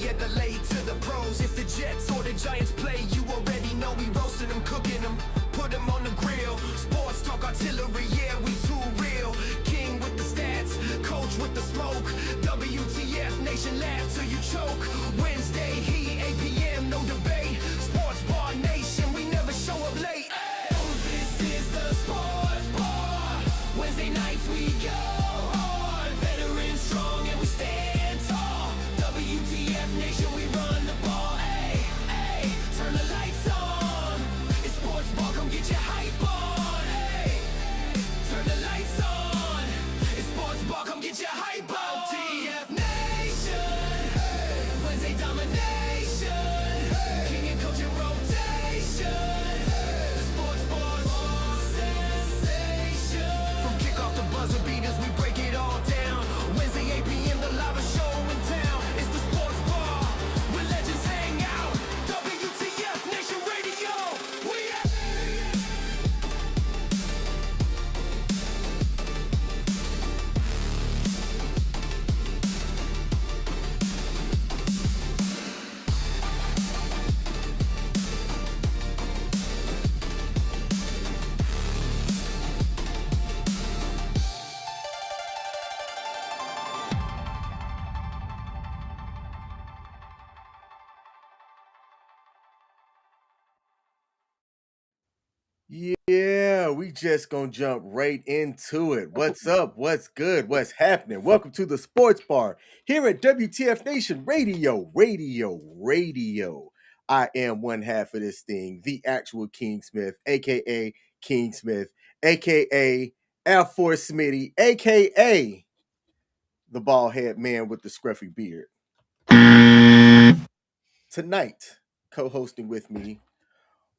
at the late to the pros. If the Jets or the Giants play, you already know we roasting them, cooking them, put them on the grill. Sports talk artillery, yeah, we too real. King with the stats, coach with the smoke. WTF Nation, laugh till you choke. Wednesday, Heat, 8 p.m., no debate. Sports Bar Nation, we never show up late. Oh, this is the Sports Bar. Wednesday nights we go hard. Veterans strong and we stand tall. WTF Nation, we run the ball. Hey, hey, turn the lights on. It's Sports Bar, come get your hype on. Hey, turn the lights on. It's Sports Bar, come get your hype on. WTF Nation, Wednesday domination. King and coach in rotation. The Sports Bar sensation. From kickoff to buzzer beaters, we break it all down. Wednesday 8 p.m. the live show in town. It's the Sports Bar where legends hang out. WTF Nation Radio. We at Yeah, we just gonna jump right into it. What's up? What's good? What's happening? Welcome to the Sports Bar here at WTF Nation Radio. I am one half of this thing, the actual King Smith, aka King Smith, aka Air Force Smitty, aka the bald head man with the scruffy beard. Tonight, co-hosting with me,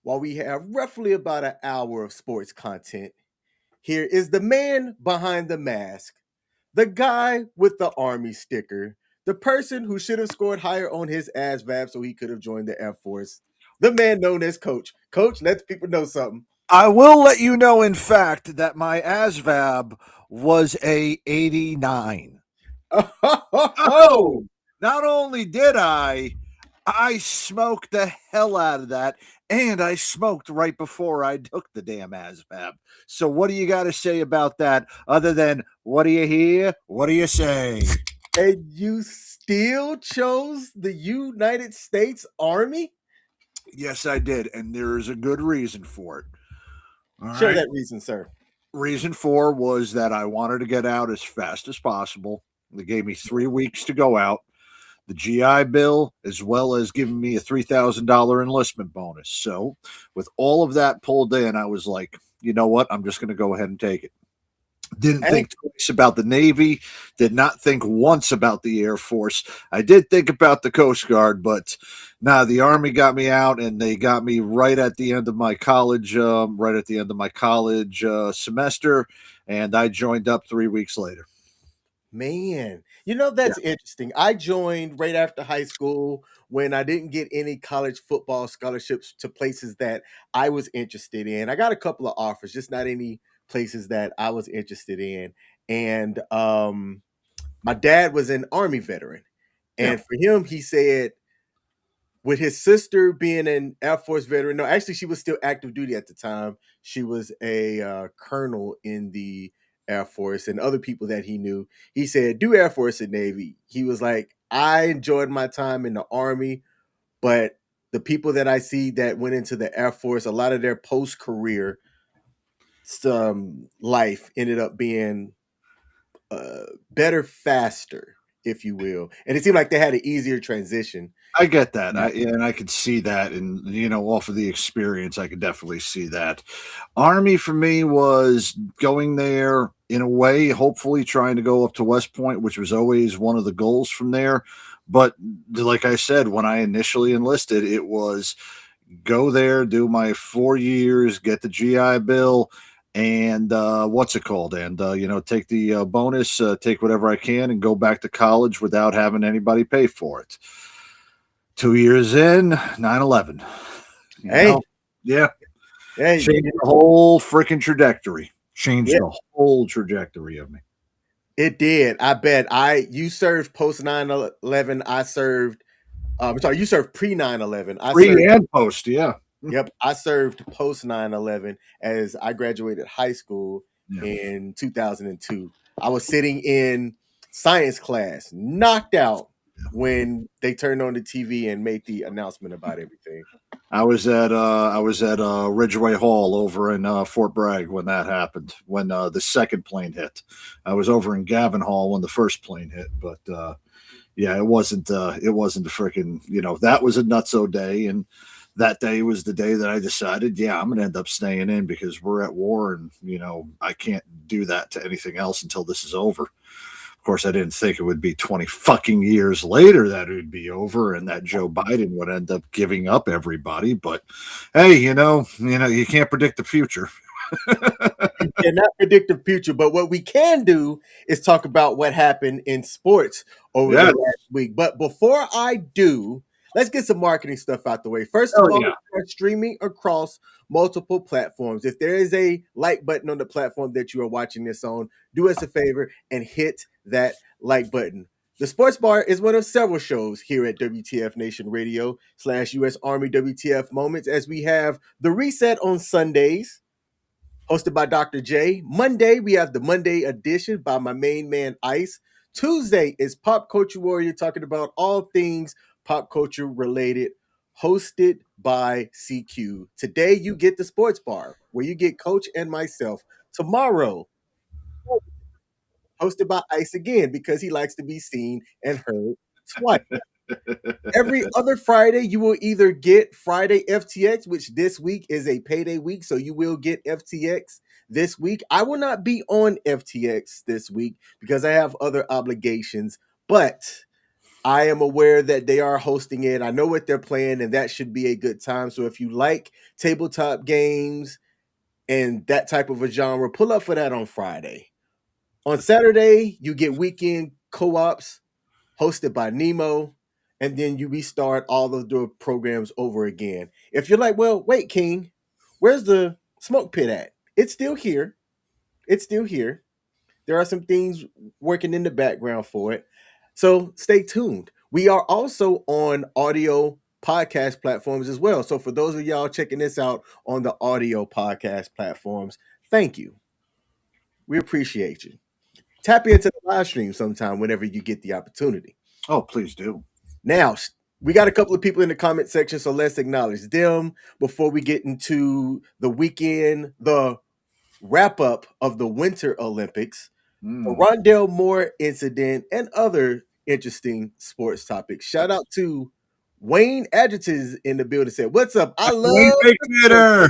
while we have roughly about an hour of sports content, here is the man behind the mask, the guy with the Army sticker, the person who should have scored higher on his ASVAB so he could have joined the Air Force, the man known as Coach. Coach, let the people know something. I will let you know, in fact, that my ASVAB was a 89. Oh, Not only did I smoked the hell out of that, and I smoked right before I took the damn ASVAB. So what do you got to say about that other than, what do you hear? What do you say? and you still chose the United States Army? Yes, I did, and there is a good reason for it. All Share right. that reason, sir. Reason 4 was that I wanted to get out as fast as possible. They gave me 3 weeks to go out. The GI Bill, as well as giving me a $3,000 enlistment bonus. So with all of that pulled in, I was like, you know what? I'm just going to go ahead and take it. Didn't think twice about the Navy. Did not think once about the Air Force. I did think about the Coast Guard, but the Army got me out, and they got me right at the end of my college, semester, and I joined up 3 weeks later. Man, that's interesting. I joined right after high school when I didn't get any college football scholarships to places that I was interested in. I got a couple of offers, just not any places that I was interested in. And my dad was an Army veteran. And for him, he said, with his sister being an Air Force veteran, no, actually, she was still active duty at the time. She was a colonel in the Air Force, and other people that he knew. He said, do Air Force and Navy. He was like, I enjoyed my time in the Army, but the people that I see that went into the Air Force, a lot of their post-career life ended up being better, faster, if you will. And it seemed like they had an easier transition. I get that. And I could see that. And, off of the experience, I could definitely see that. Army for me was going there in a way, hopefully trying to go up to West Point, which was always one of the goals from there. But like I said, when I initially enlisted, it was go there, do my 4 years, get the GI Bill, and take the bonus, take whatever I can, and go back to college without having anybody pay for it. 2 years in, 9/11. Yeah. Hey. Changed the whole freaking trajectory. The whole trajectory of me. It did. I bet. You served post 9/11. I served I'm sorry, you served pre 9/11. I Pre served. and post, yeah. Yep, I served post 9/11 as I graduated high school Yeah. in 2002. I was sitting in science class, knocked out when they turned on the TV and made the announcement about everything. I was at Ridgeway Hall over in Fort Bragg when that happened. When the second plane hit, I was over in Gavin Hall when the first plane hit. But yeah, it wasn't a freaking, that was a nutso day, and that day was the day that I decided, yeah, I'm gonna end up staying in because we're at war, and I can't do that to anything else until this is over. Of course, I didn't think it would be 20 fucking years later that it would be over and that Joe Biden would end up giving up everybody. But hey, you can't predict the future. You cannot predict the future, but what we can do is talk about what happened in sports over the Yeah. last week. But before I do, let's get some marketing stuff out the way. First of Oh, all, yeah. we're streaming across multiple platforms. If there is a like button on the platform that you are watching this on, do us a favor and hit that like button. The Sports Bar is one of several shows here at WTF Nation Radio /US Army WTF Moments, as we have the Reset on Sundays, hosted by Dr. J. Monday, we have the Monday edition by my main man, Ice. Tuesday is Pop Culture Warrior, talking about all things pop culture related, hosted by CQ. Today, you get the Sports Bar, where you get Coach and myself. Tomorrow, hosted by Ice again, because he likes to be seen and heard twice. Every other Friday, you will either get Friday FTX, which this week is a payday week, so you will get FTX this week. I will not be on FTX this week because I have other obligations, but I am aware that they are hosting it. I know what they're playing, and that should be a good time. So if you like tabletop games and that type of a genre, pull up for that on Friday. On Saturday, you get weekend co-ops hosted by Nemo, and then you restart all of the programs over again. If you're like, well, wait, King, where's the smoke pit at? It's still here. It's still here. There are some things working in the background for it. So stay tuned. We are also on audio podcast platforms as well. So for those of y'all checking this out on the audio podcast platforms, thank you. We appreciate you. Tap into the live stream sometime whenever you get the opportunity. Oh, please do. Now, we got a couple of people in the comment section, so let's acknowledge them before we get into the weekend, the wrap up of the Winter Olympics, the Rondale Moore incident, and other interesting sports topics. Shout out to Wayne Adjectives in the building. Said, "What's up? I love Theater.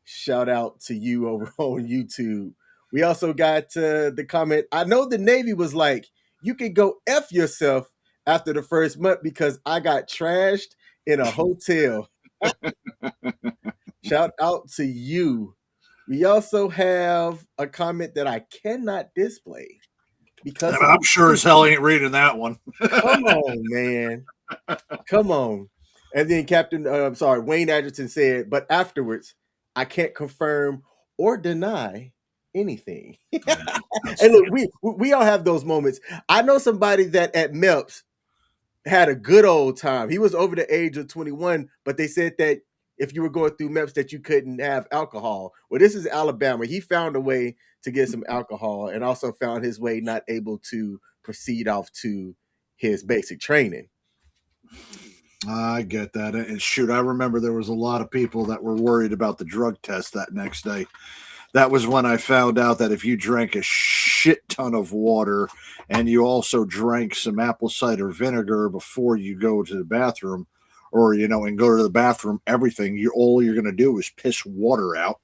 Shout out to you over on YouTube." We also got the comment. I know the Navy was like, "You can go F yourself after the first month because I got trashed in a hotel." Shout out to you. We also have a comment that I cannot display because And I'm sure as hell ain't reading that one. come on, man. Come on. And then Wayne Adgerton said, but afterwards, I can't confirm or deny anything. And look, we all have those moments. I know somebody that at MEPS had a good old time. He was over the age of 21, but they said that if you were going through MEPS that you couldn't have alcohol. Well, this is Alabama. He found a way to get some alcohol and also found his way not able to proceed off to his basic training. I get that. And shoot, I remember there was a lot of people that were worried about the drug test that next day. That was when I found out that if you drank a shit ton of water and you also drank some apple cider vinegar before you go to the bathroom, or and go to the bathroom, all you're going to do is piss water out,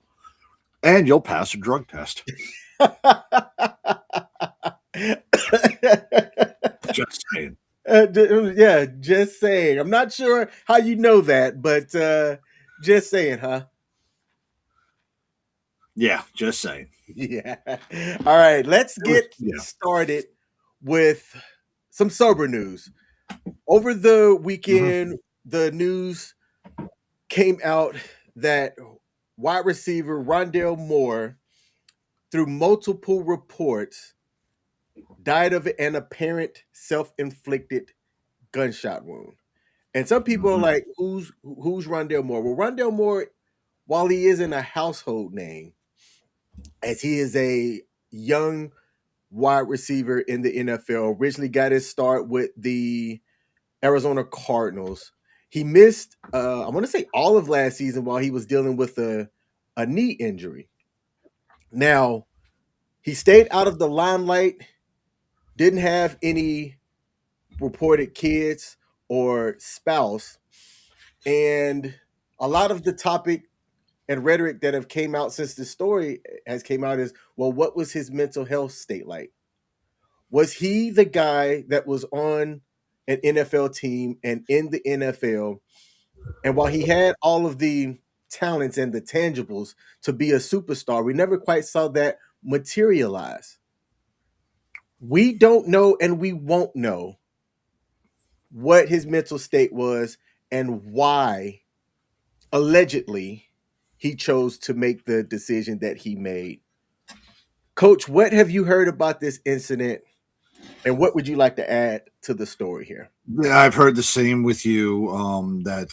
and you'll pass a drug test. Just saying. Yeah, just saying. I'm not sure how you know that, but just saying, huh? Yeah, just saying. Yeah. All right, let's get started with some sober news. Over the weekend, the news came out that wide receiver Rondale Moore, through multiple reports, died of an apparent self-inflicted gunshot wound. And some people are like, who's Rondale Moore? Well, Rondale Moore, while he isn't a household name, as he is a young wide receiver in the NFL, originally got his start with the Arizona Cardinals. He missed, I want to say, all of last season while he was dealing with a knee injury. Now, he stayed out of the limelight, didn't have any reported kids or spouse, and a lot of the topic and rhetoric that have came out since this story has came out is, well, what was his mental health state like? Was he the guy that was on an NFL team and in the NFL, and while he had all of the talents and the tangibles to be a superstar, we never quite saw that materialize? We don't know, and we won't know what his mental state was and why allegedly he chose to make the decision that he made. Coach, what have you heard about this incident, and what would you like to add to the story here? Yeah, I've heard the same with you. That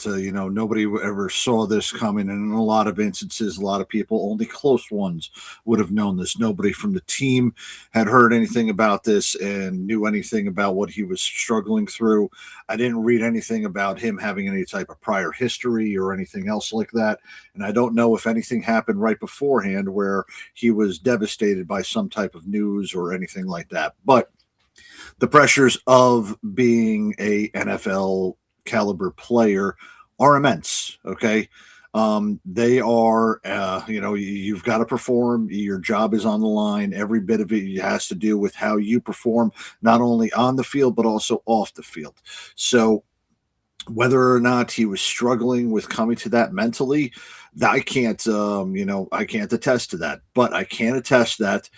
nobody ever saw this coming, and in a lot of instances, a lot of people, only close ones, would have known this. Nobody from the team had heard anything about this and knew anything about what he was struggling through. I didn't read anything about him having any type of prior history or anything else like that, and I don't know if anything happened right beforehand where he was devastated by some type of news or anything like that. But the pressures of being a NFL caliber player are immense. Okay. They are, you've got to perform. Your job is on the line. Every bit of it has to do with how you perform, not only on the field, but also off the field. So whether or not he was struggling with coming to that mentally, I can't attest to that, but I can attest that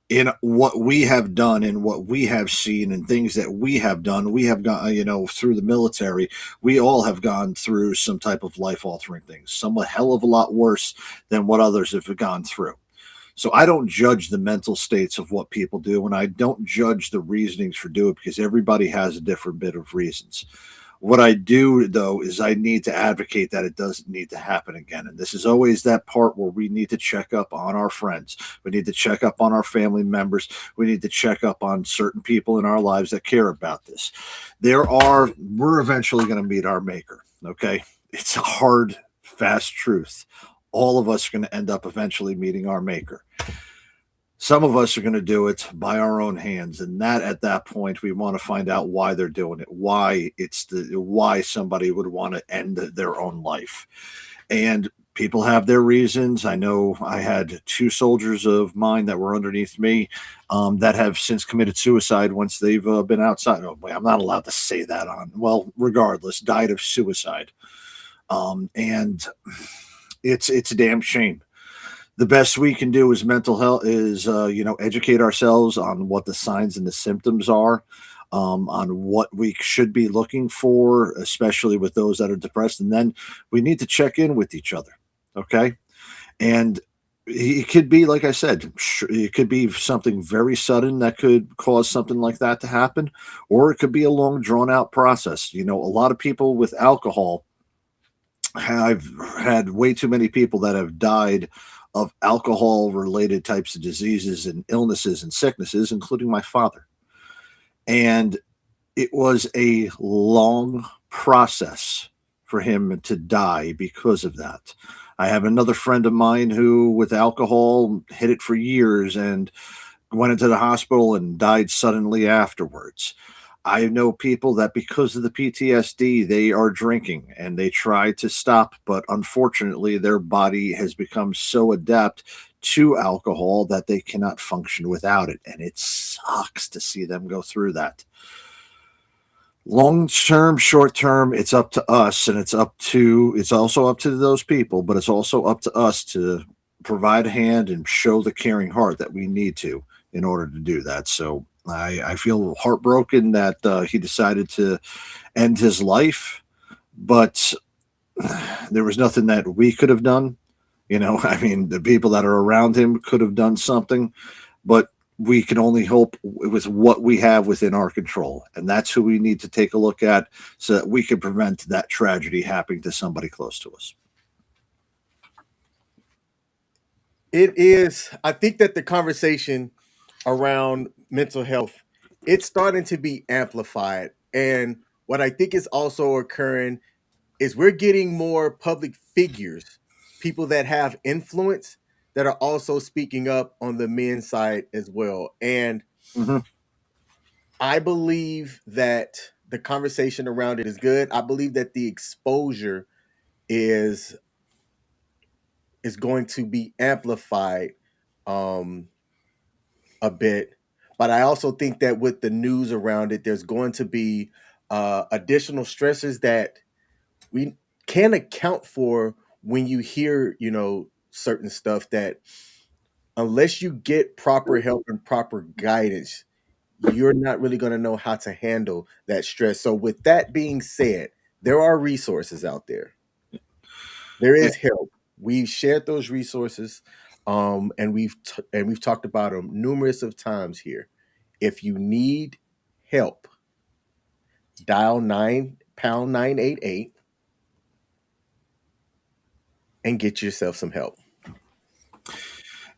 in what we have done and what we have seen and things that we have done, we have gone, through the military, we all have gone through some type of life altering things, some a hell of a lot worse than what others have gone through. So I don't judge the mental states of what people do, and I don't judge the reasonings for doing it, because everybody has a different bit of reasons. What I do, though, is I need to advocate that it doesn't need to happen again. And this is always that part where we need to check up on our friends. We need to check up on our family members. We need to check up on certain people in our lives that care about this. We're eventually going to meet our maker, okay? It's a hard, fast truth. All of us are going to end up eventually meeting our maker. Some of us are going to do it by our own hands, and that at that point we want to find out why they're doing it, why somebody would want to end their own life. And people have their reasons. I know I had 2 soldiers of mine that were underneath me that have since committed suicide once they've been outside. Oh, boy, I'm not allowed to say that regardless, died of suicide. And it's a damn shame. The best we can do as mental health is, educate ourselves on what the signs and the symptoms are, on what we should be looking for, especially with those that are depressed. And then we need to check in with each other. Okay. And it could be, like I said, it could be something very sudden that could cause something like that to happen, or it could be a long drawn out process. A lot of people with alcohol, I've had way too many people that have died of alcohol related types of diseases and illnesses and sicknesses, including my father. And it was a long process for him to die because of that. I have another friend of mine who, with alcohol, hit it for years and went into the hospital and died suddenly afterwards. I know people that because of the PTSD, they are drinking and they try to stop, but unfortunately their body has become so adept to alcohol that they cannot function without it. And it sucks to see them go through that. Long term, short term, it's up to us, and it's also up to those people, but it's also up to us to provide a hand and show the caring heart that we need to in order to do that. So I feel heartbroken that he decided to end his life, but there was nothing that we could have done. The people that are around him could have done something, but we can only hope with what we have within our control. And that's who we need to take a look at so that we can prevent that tragedy happening to somebody close to us. It is. I think that the conversation around mental health, it's starting to be amplified. And what I think is also occurring is we're getting more public figures, people that have influence that are also speaking up on the men's side as well. And Mm-hmm. I believe that the conversation around it is good. I believe that the exposure is going to be amplified um a bit. But I also think that with the news around it, there's going to be additional stresses that we can't account for when you hear, certain stuff that unless you get proper help and proper guidance, you're not really going to know how to handle that stress. So, with that being said, there are resources out there. There is help. We've shared those resources, and we've talked about them numerous of times here. If you need help, dial 9#988 and get yourself some help.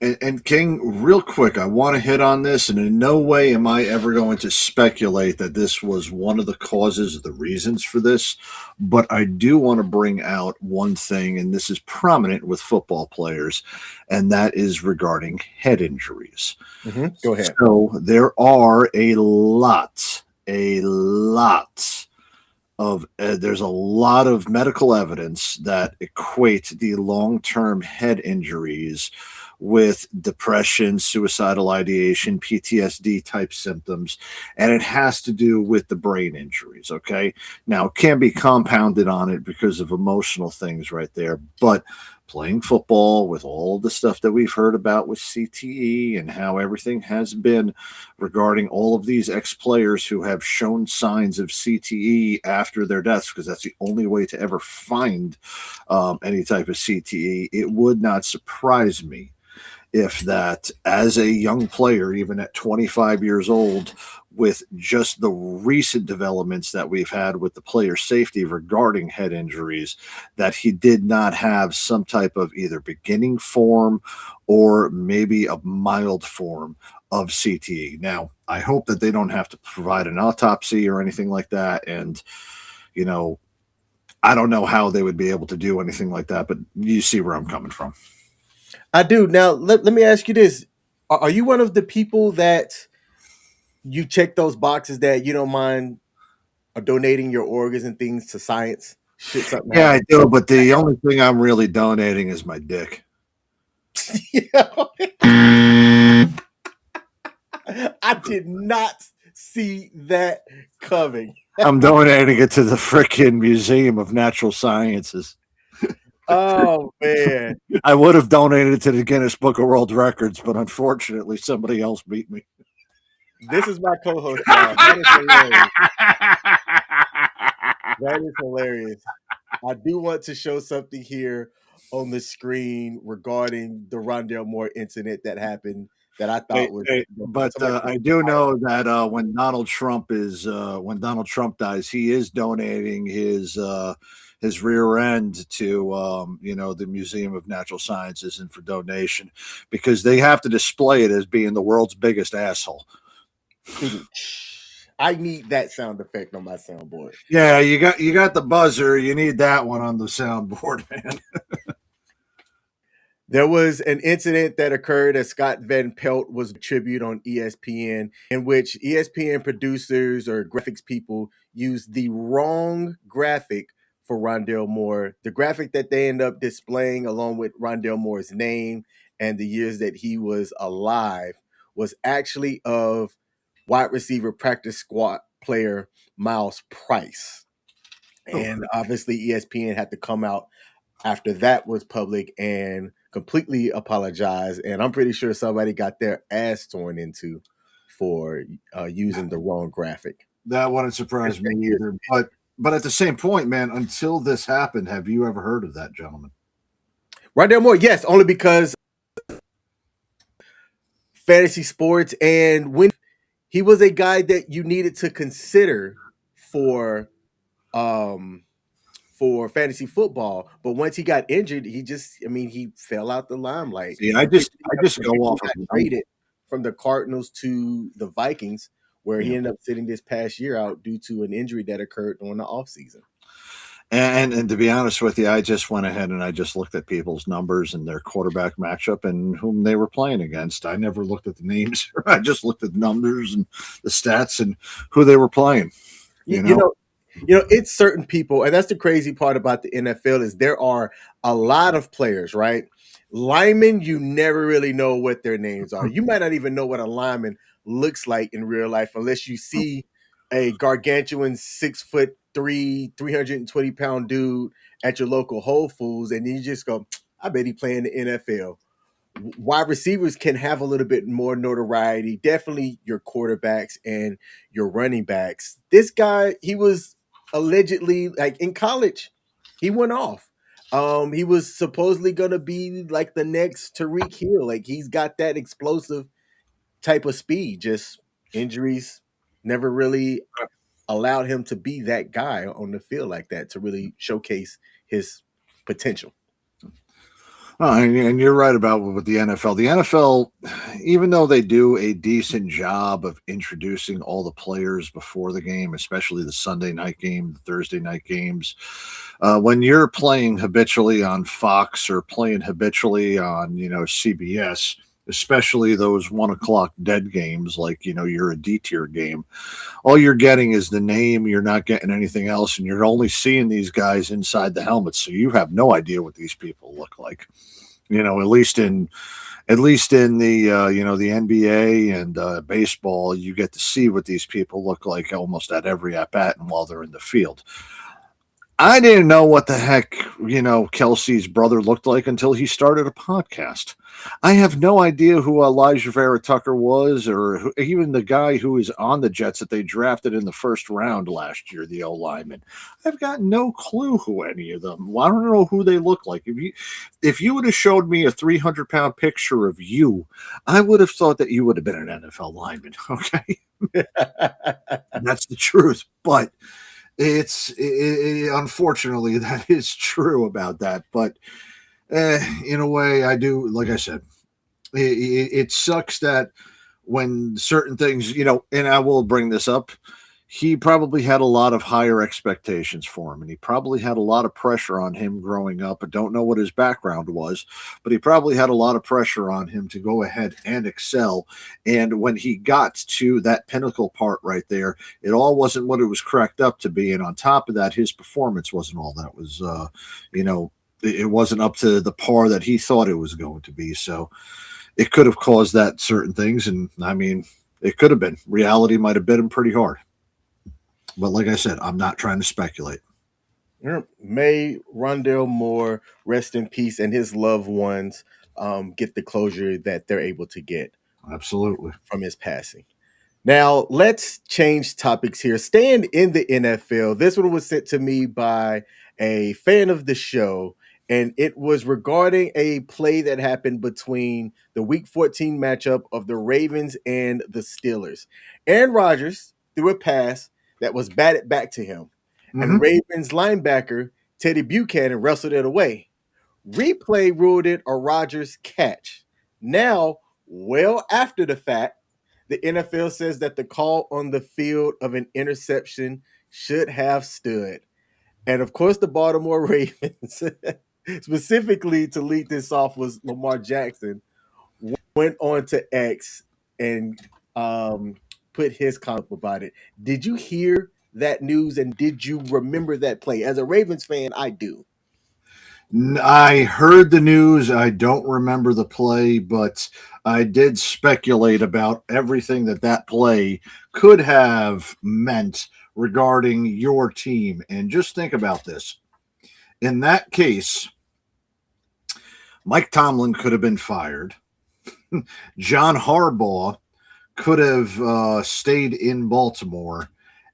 And King, real quick, I want to hit on this, and in no way am I ever going to speculate that this was one of the causes or the reasons for this, but I do want to bring out one thing, and this is prominent with football players, and that is regarding head injuries. Go ahead. So there are a lot of there's a lot of medical evidence that equate the long-term head injuries with depression, suicidal ideation, PTSD type symptoms, and it has to do with the brain injuries. Okay, now it can be compounded on it because of emotional things right there, but playing football with all of the stuff that we've heard about with CTE and how everything has been regarding all of these ex-players who have shown signs of CTE after their deaths, because that's the only way to ever find any type of CTE, it would not surprise me if that as a young player, even at 25 years old, with just the recent developments that we've had with the player safety regarding head injuries, that he did not have some type of either beginning form or maybe a mild form of CTE. Now, I hope that they don't have to provide an autopsy or anything like that. And, I don't know how they would be able to do anything like that, but you see where I'm coming from. I do. Now, let me ask you this. Are you one of the people that you check those boxes that you don't mind donating your organs and things to science? Should something Yeah, I happen? do, but the only thing I'm really donating is my dick. I did not see that coming. I'm donating it to the frickin' Museum of Natural Sciences. Oh, man. I would have donated it to the Guinness Book of World Records, but unfortunately, somebody else beat me. This is my co-host, y'all. That is hilarious. That is hilarious. I do want to show something here on the screen regarding the Rondale Moore incident that happened that I thought was. But I do know that when Donald Trump dies, he is donating his rear end to the Museum of Natural Sciences and for donation, because they have to display it as being the world's biggest asshole. I need that sound effect on my soundboard. Yeah, you got the buzzer. You need that one on the soundboard, man. There was an incident that occurred as Scott Van Pelt was tribute on ESPN, in which ESPN producers or graphics people used the wrong graphic for Rondale Moore. The graphic that they end up displaying along with Rondale Moore's name and the years that he was alive was actually of wide receiver practice squad player Miles Price. And obviously ESPN had to come out after that was public and completely apologize. And I'm pretty sure somebody got their ass torn into for using the wrong graphic. That wouldn't surprise me either. But at the same point, man, until this happened, have you ever heard of that gentleman? Rondale Moore, yes, only because fantasy sports, and when he was a guy that you needed to consider for um fantasy football. But once he got injured, he fell out the limelight. See, I'm pretty I sure just go he off got of traded from the Cardinals to the Vikings, where he yeah. ended up sitting this past year out due to an injury that occurred during the offseason. And to be honest with you, I just went ahead and I just looked at people's numbers and their quarterback matchup and whom they were playing against. I never looked at the names. I just looked at the numbers and the stats and who they were playing. It's certain people, and that's the crazy part about the NFL is there are a lot of players, right? Linemen, you never really know what their names are. You might not even know what a lineman looks like in real life unless you see a gargantuan 6'3", 320-pound dude at your local Whole Foods, and you just go, I bet he playing the NFL. Wide receivers can have a little bit more notoriety. Definitely your quarterbacks and your running backs. This guy, he was allegedly like in college, he went off. He was supposedly gonna be like the next Tariq Hill. Like he's got that explosive type of speed. Just injuries never really allowed him to be that guy on the field like that to really showcase his potential. Oh, and you're right about with the NFL. The NFL, even though they do a decent job of introducing all the players before the game, especially the Sunday night game, the Thursday night games, when you're playing habitually on Fox or playing habitually on CBS, especially those 1 o'clock dead games like you're a D tier game, all you're getting is the name. You're not getting anything else, and you're only seeing these guys inside the helmet, so you have no idea what these people look like. At least in the the NBA and baseball, you get to see what these people look like almost at every at bat and while they're in the field. I didn't know what the heck, Kelsey's brother looked like until he started a podcast. I have no idea who Elijah Vera Tucker was, or even the guy who is on the Jets that they drafted in the first round last year, the O-lineman. I've got no clue who any of them. I don't know who they look like. If you would have showed me a 300-pound picture of you, I would have thought that you would have been an NFL lineman. Okay, that's the truth, but. Unfortunately that is true about that, but in a way I do, like I said, it sucks that when certain things, and I will bring this up, he probably had a lot of higher expectations for him, and he probably had a lot of pressure on him growing up. I don't know what his background was, but he probably had a lot of pressure on him to go ahead and excel. And when he got to that pinnacle part right there, it all wasn't what it was cracked up to be. And on top of that, his performance wasn't all that was, it wasn't up to the par that he thought it was going to be. So it could have caused that certain things. And I mean, it could have been. Reality might have bit him pretty hard. But like I said, I'm not trying to speculate. May Rondale Moore rest in peace and his loved ones get the closure that they're able to get. Absolutely. From his passing. Now, let's change topics here. Staying in the NFL, this one was sent to me by a fan of the show, and it was regarding a play that happened between the Week 14 matchup of the Ravens and the Steelers. Aaron Rodgers threw a pass that was batted back to him. Mm-hmm. And Ravens linebacker Teddy Buchanan wrestled it away. Replay ruled it a Rodgers catch. Now, well after the fact, the NFL says that the call on the field of an interception should have stood. And of course, the Baltimore Ravens, specifically to lead this off was Lamar Jackson, went on to X and put his comment about it. Did you hear that news and did you remember that play? As a Ravens fan, I do. I heard the news. I don't remember the play, but I did speculate about everything that play could have meant regarding your team. And just think about this. In that case, Mike Tomlin could have been fired. John Harbaugh could have stayed in Baltimore.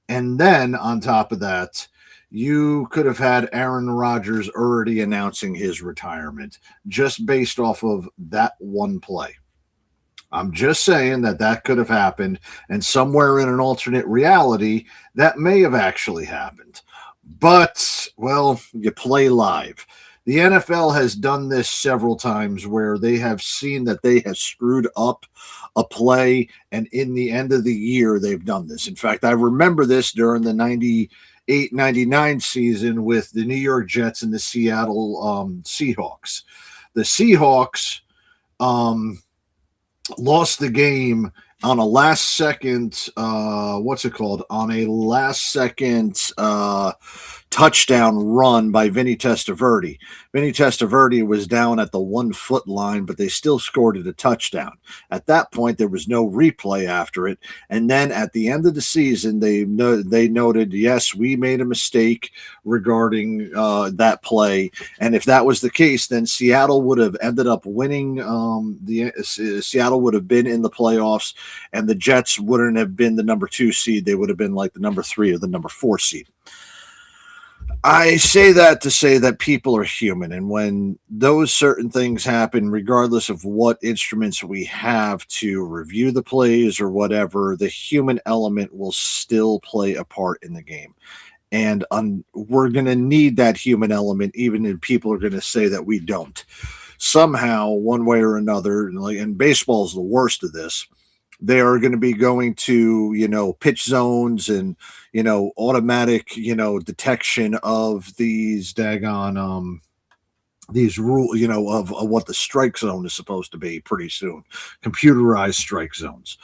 And then on top of that, you could have had Aaron Rodgers already announcing his retirement just based off of that one play. I'm just saying that could have happened, and somewhere in an alternate reality, that may have actually happened. But, well, you play live. The NFL has done this several times where they have seen that they have screwed up a play, and in the end of the year, they've done this. In fact, I remember this during the 98-99 season with the New York Jets and the Seattle Seahawks. The Seahawks lost the game on a last second on a last second touchdown run by Vinny Testaverde. Vinny Testaverde was down at the 1 foot line, but they still scored it a touchdown. At that point, there was no replay after it. And then at the end of the season, they noted, yes, we made a mistake regarding that play. And if that was the case, then Seattle would have ended up winning. Seattle would have been in the playoffs, and the Jets wouldn't have been the number 2 seed. They would have been like the number 3 or the number 4 seed. I say that to say that people are human, and when those certain things happen, regardless of what instruments we have to review the plays or whatever, the human element will still play a part in the game. And we're going to need that human element, even if people are going to say that we don't. Somehow, one way or another, and baseball is the worst of this, they are going to be going to, pitch zones and, automatic, detection of these daggone, these rules, of what the strike zone is supposed to be pretty soon. Computerized strike zones.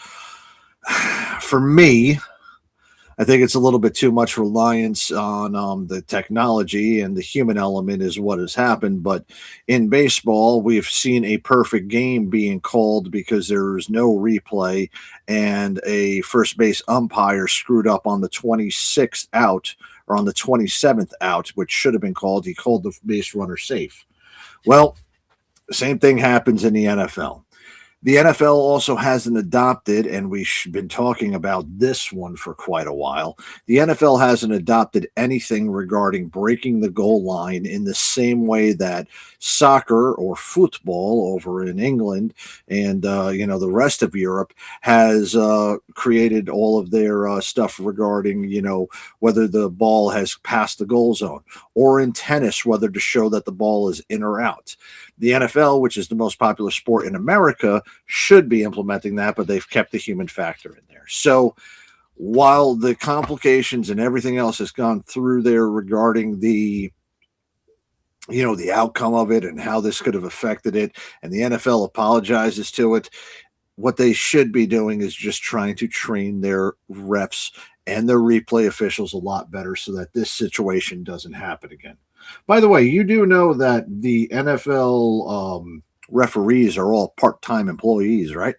For me, I think it's a little bit too much reliance on the technology, and the human element is what has happened. But in baseball, we've seen a perfect game being called because there is no replay, and a first base umpire screwed up on the 26th out or on the 27th out, which should have been called. He called the base runner safe. Well, the same thing happens in the NFL. The NFL also hasn't adopted, and we've been talking about this one for quite a while, the NFL hasn't adopted anything regarding breaking the goal line in the same way that soccer or football over in England and, the rest of Europe has created all of their stuff regarding, whether the ball has passed the goal zone, or in tennis, whether to show that the ball is in or out. The NFL, which is the most popular sport in America, should be implementing that, but they've kept the human factor in there. So while the complications and everything else has gone through there regarding the outcome of it and how this could have affected it, and the NFL apologizes to it, what they should be doing is just trying to train their refs and their replay officials a lot better so that this situation doesn't happen again. By the way, you do know that the NFL referees are all part-time employees, right?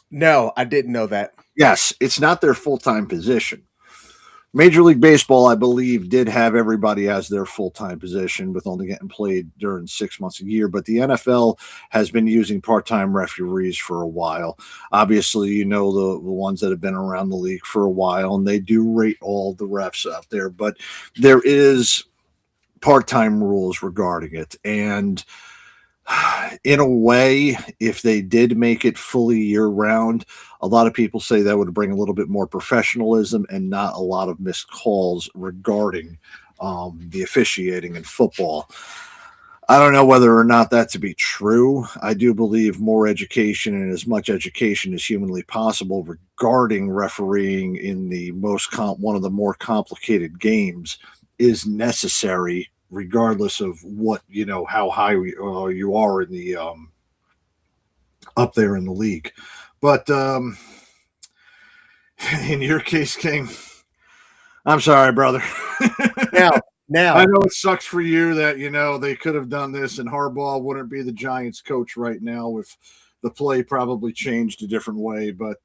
No, I didn't know that. Yes, it's not their full-time position. Major League Baseball, I believe, did have everybody as their full-time position with only getting played during 6 months a year. But the NFL has been using part-time referees for a while. Obviously, the ones that have been around the league for a while, and they do rate all the refs out there. But there is part-time rules regarding it. And in a way, if they did make it fully year-round, a lot of people say that would bring a little bit more professionalism and not a lot of missed calls regarding the officiating in football. I don't know whether or not that to be true. I do believe more education and as much education as humanly possible regarding refereeing in the one of the more complicated games is necessary, regardless of what, how high you are in the up there in the league. But in your case, King, I'm sorry, brother. Now I know it sucks for you that they could have done this, and Harbaugh wouldn't be the Giants coach right now if the play probably changed a different way. But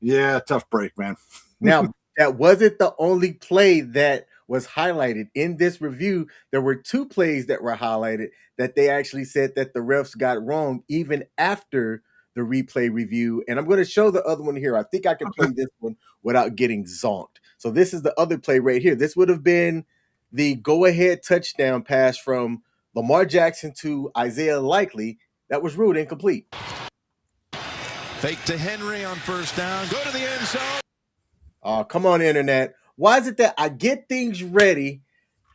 yeah, tough break, man. Now, that wasn't the only play that was highlighted in this review. There were 2 plays that were highlighted that they actually said that the refs got wrong even after the replay review. And I'm going to show the other one here. I think I can play this one without getting zonked. So this is the other play right here. This would have been the go-ahead touchdown pass from Lamar Jackson to Isaiah Likely. That was ruled incomplete. Fake to Henry on first down. Go to the end zone. Oh, come on, internet. Why is it that I get things ready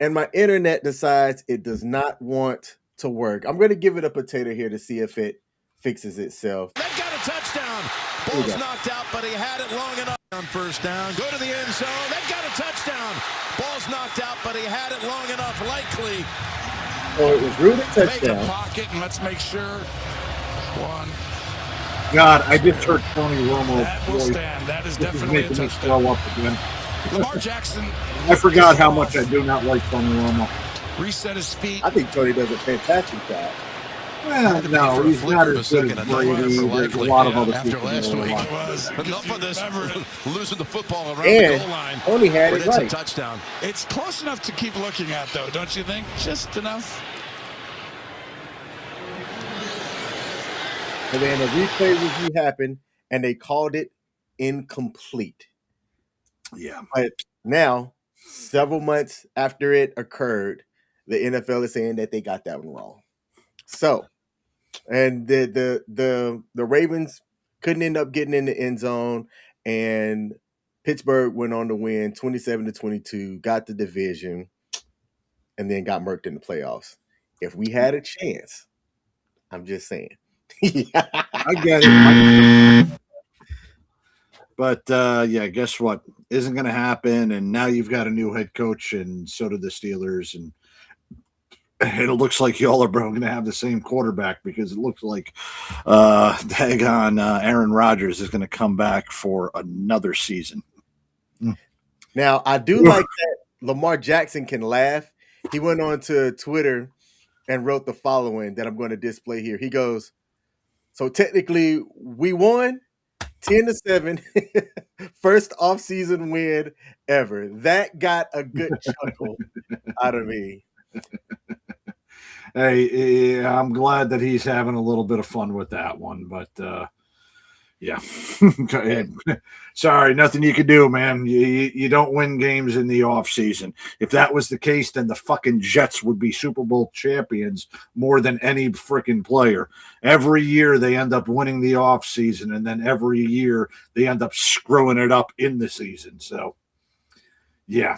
and my internet decides it does not want to work? I'm going to give it a potato here to see if it fixes itself. They've got a touchdown. Ball's knocked out, but he had it long enough on first down. Go to the end zone. They've got a touchdown. Ball's knocked out, but he had it long enough. Likely. Oh, it was Rudy touchdown. Make a pocket and let's make sure. One. God, I just heard Tony Romo. That will stand. That is definitely a touchdown. Throw up again. Lamar Jackson. I forgot how much I do not like Tony Romo. Reset his feet. I think Tony does a fantastic job. Well, no, he's not as good as Brady. There's a lot of other After people. last week, It was. enough of this losing the football around And the goal line. Tony had But it it's a right. touchdown. It's close enough to keep looking at, though, don't you think? Just enough. And then a replay review happened, and they called it incomplete. Yeah. But now, several months after it occurred, the NFL is saying that they got that one wrong. So, and the Ravens couldn't end up getting in the end zone, and Pittsburgh went on to win 27-22, got the division, and then got murked in the playoffs. If we had a chance, I'm just saying. I get it. But yeah, guess what? Isn't going to happen. And now you've got a new head coach, and so do the Steelers. And it looks like y'all are going to have the same quarterback, because it looks like Aaron Rodgers is going to come back for another season. Now, I do like that Lamar Jackson can laugh. He went on to Twitter and wrote the following that I'm going to display here. He goes, so technically we won 10-7, first offseason win ever. That got a good chuckle out of me. Hey, I'm glad that he's having a little bit of fun with that one, but yeah. Sorry, nothing you can do, man. You don't win games in the offseason. If that was the case, then the fucking Jets would be Super Bowl champions more than any freaking player. Every year they end up winning the offseason, and then every year they end up screwing it up in the season. So, yeah.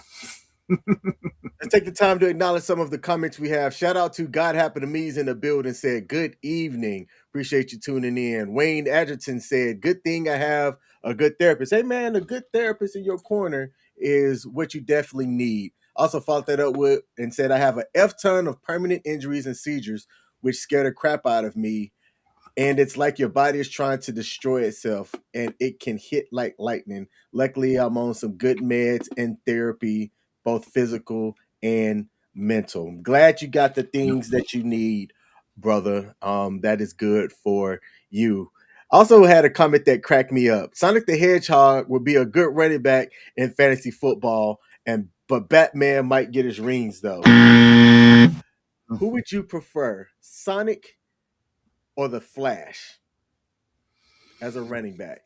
Let's take the time to acknowledge some of the comments we have. Shout out to God Happened to Me's in the building, said, good evening. Appreciate you tuning in. Wayne Adgerton said, good thing I have a good therapist. Hey, man, a good therapist in your corner is what you definitely need. Also followed that up with and said, I have an F ton of permanent injuries and seizures, which scare the crap out of me. And it's like your body is trying to destroy itself, and it can hit like lightning. Luckily, I'm on some good meds and therapy, both physical and mental. I'm glad you got the things that you need, brother. That is good for you. Also had a comment that cracked me up. Sonic the Hedgehog would be a good running back in fantasy football, but Batman might get his rings, though. Who would you prefer, Sonic or the Flash as a running back?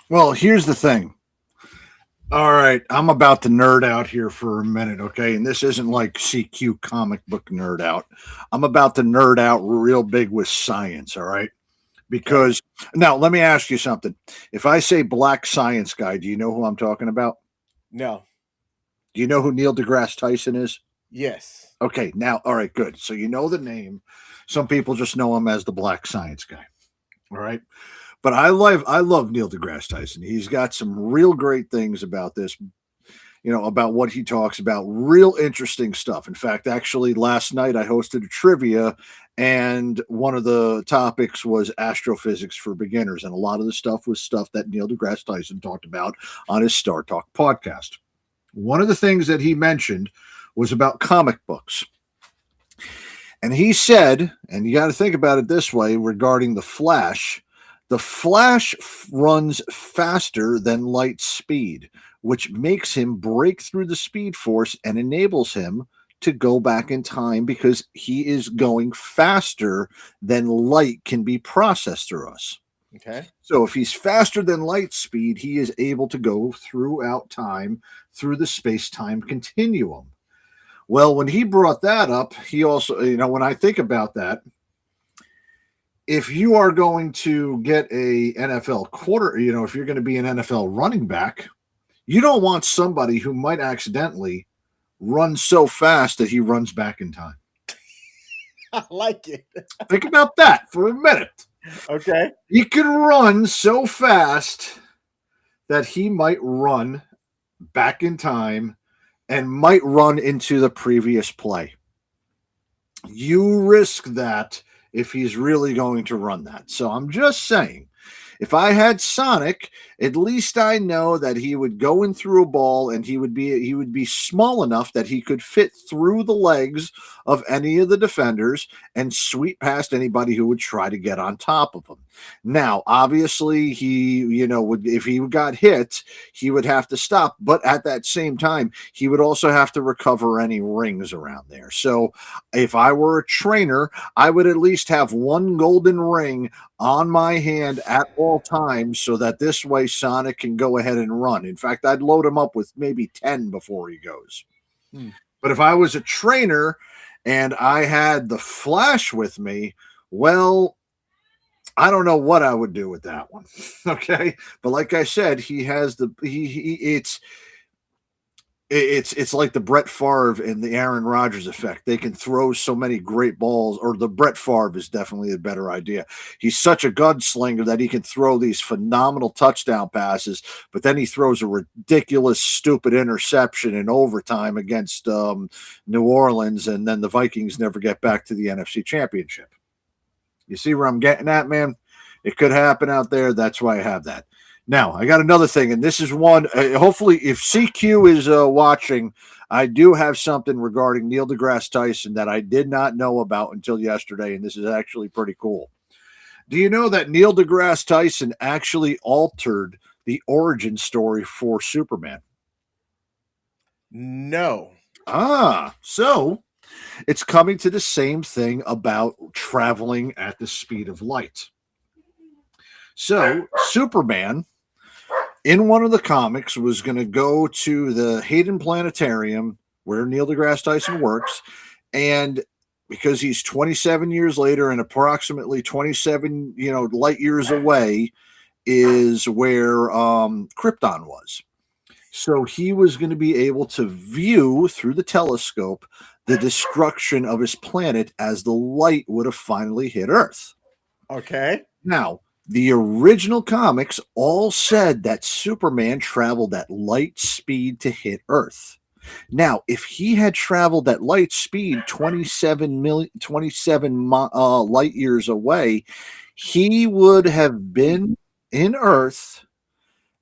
Well, here's the thing. All right, I'm about to nerd out here for a minute, okay? And this isn't like CQ comic book nerd out. I'm about to nerd out real big with science, all right? Because now let me ask you something. If I say black science guy, do you know who I'm talking about? No. Do you know who Neil deGrasse Tyson is? Yes. Okay, now, all right, good. So you know the name. Some people just know him as the black science guy, all right? But I love Neil deGrasse Tyson. He's got some real great things about this, about what he talks about, real interesting stuff. In fact, actually, last night I hosted a trivia, and one of the topics was astrophysics for beginners. And a lot of the stuff was stuff that Neil deGrasse Tyson talked about on his Star Talk podcast. One of the things that he mentioned was about comic books. And he said, and you got to think about it this way regarding the Flash runs faster than light speed, which makes him break through the speed force and enables him to go back in time, because he is going faster than light can be processed through us. Okay. So if he's faster than light speed, he is able to go throughout time, through the space-time continuum. Well, when he brought that up, he also, when I think about that, if you are going to get a NFL if you're going to be an NFL running back, you don't want somebody who might accidentally run so fast that he runs back in time. I like it. Think about that for a minute. Okay. He can run so fast that he might run back in time and might run into the previous play. You risk that if he's really going to run that. So I'm just saying, if I had Sonic, at least I know that he would go in through a ball and he would be small enough that he could fit through the legs of any of the defenders and sweep past anybody who would try to get on top of him. Now, obviously, he would, if he got hit, he would have to stop. But at that same time, he would also have to recover any rings around there. So if I were a trainer, I would at least have one golden ring on my hand at all times so that this way Sonic can go ahead and run. In fact, I'd load him up with maybe 10 before he goes. But if I was a trainer and I had the Flash with me, well, I don't know what I would do with that one. Okay. But like I said, he has it's like the Brett Favre and the Aaron Rodgers effect. They can throw so many great balls, or the Brett Favre is definitely a better idea. He's such a gunslinger that he can throw these phenomenal touchdown passes, but then he throws a ridiculous, stupid interception in overtime against New Orleans, and then the Vikings never get back to the NFC Championship. You see where I'm getting at, man? It could happen out there. That's why I have that. Now, I got another thing, and this is one, hopefully, if CQ is watching, I do have something regarding Neil deGrasse Tyson that I did not know about until yesterday, and this is actually pretty cool. Do you know that Neil deGrasse Tyson actually altered the origin story for Superman? No. So it's coming to the same thing about traveling at the speed of light. So Superman, in one of the comics, was going to go to the Hayden Planetarium where Neil deGrasse Tyson works, and because he's 27 years later and approximately 27 light years away is where Krypton was. So he was going to be able to view through the telescope the destruction of his planet as the light would have finally hit Earth. Okay. Now, the original comics all said that Superman traveled at light speed to hit Earth. Now, if he had traveled at light speed 27 light years away, he would have been in Earth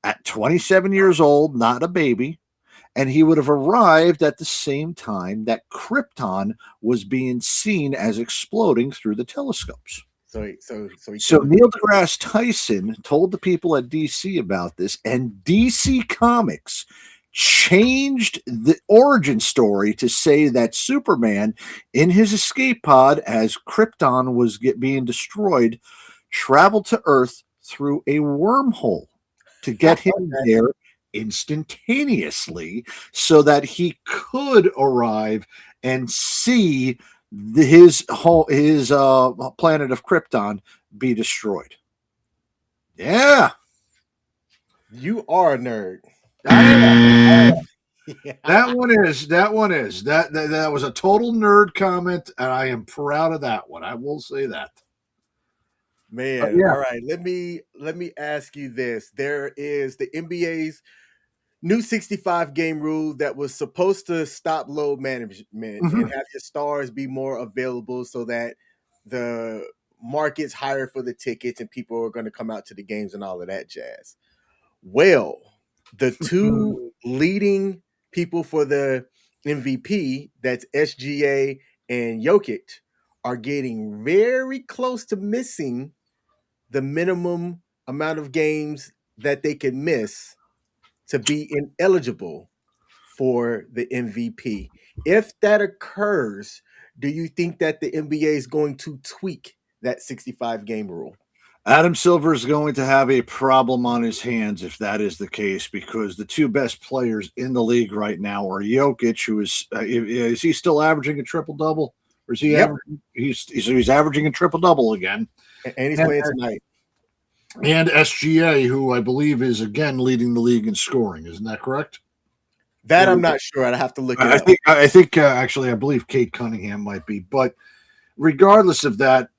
at 27 years old, not a baby, and he would have arrived at the same time that Krypton was being seen as exploding through the telescopes. So Neil deGrasse Tyson told the people at DC about this, and DC Comics changed the origin story to say that Superman, in his escape pod as Krypton was being destroyed, traveled to Earth through a wormhole to get him there instantaneously so that he could arrive and see his planet of Krypton be destroyed. Yeah. You are a nerd. That was a total nerd comment, and I am proud of that one. I will say that. Man, all right. Let me ask you this. There is the NBA's new 65 game rule that was supposed to stop load management and have your stars be more available so that the market's higher for the tickets and people are going to come out to the games and all of that jazz. Well, the two leading people for the MVP, that's SGA and Jokic, are getting very close to missing the minimum amount of games that they can miss to be ineligible for the MVP. If that occurs, do you think that the NBA is going to tweak that 65 game rule? Adam Silver is going to have a problem on his hands if that is the case, because the two best players in the league right now are Jokic, who is he still averaging a triple-double? Or is he Yep. he's averaging a triple-double again. And he's And, playing tonight. and SGA, who I believe is again leading the league in scoring. Isn't that correct? That I'm not sure. I'd have to look it I up. think I think actually I believe Kate Cunningham might be, but regardless of that,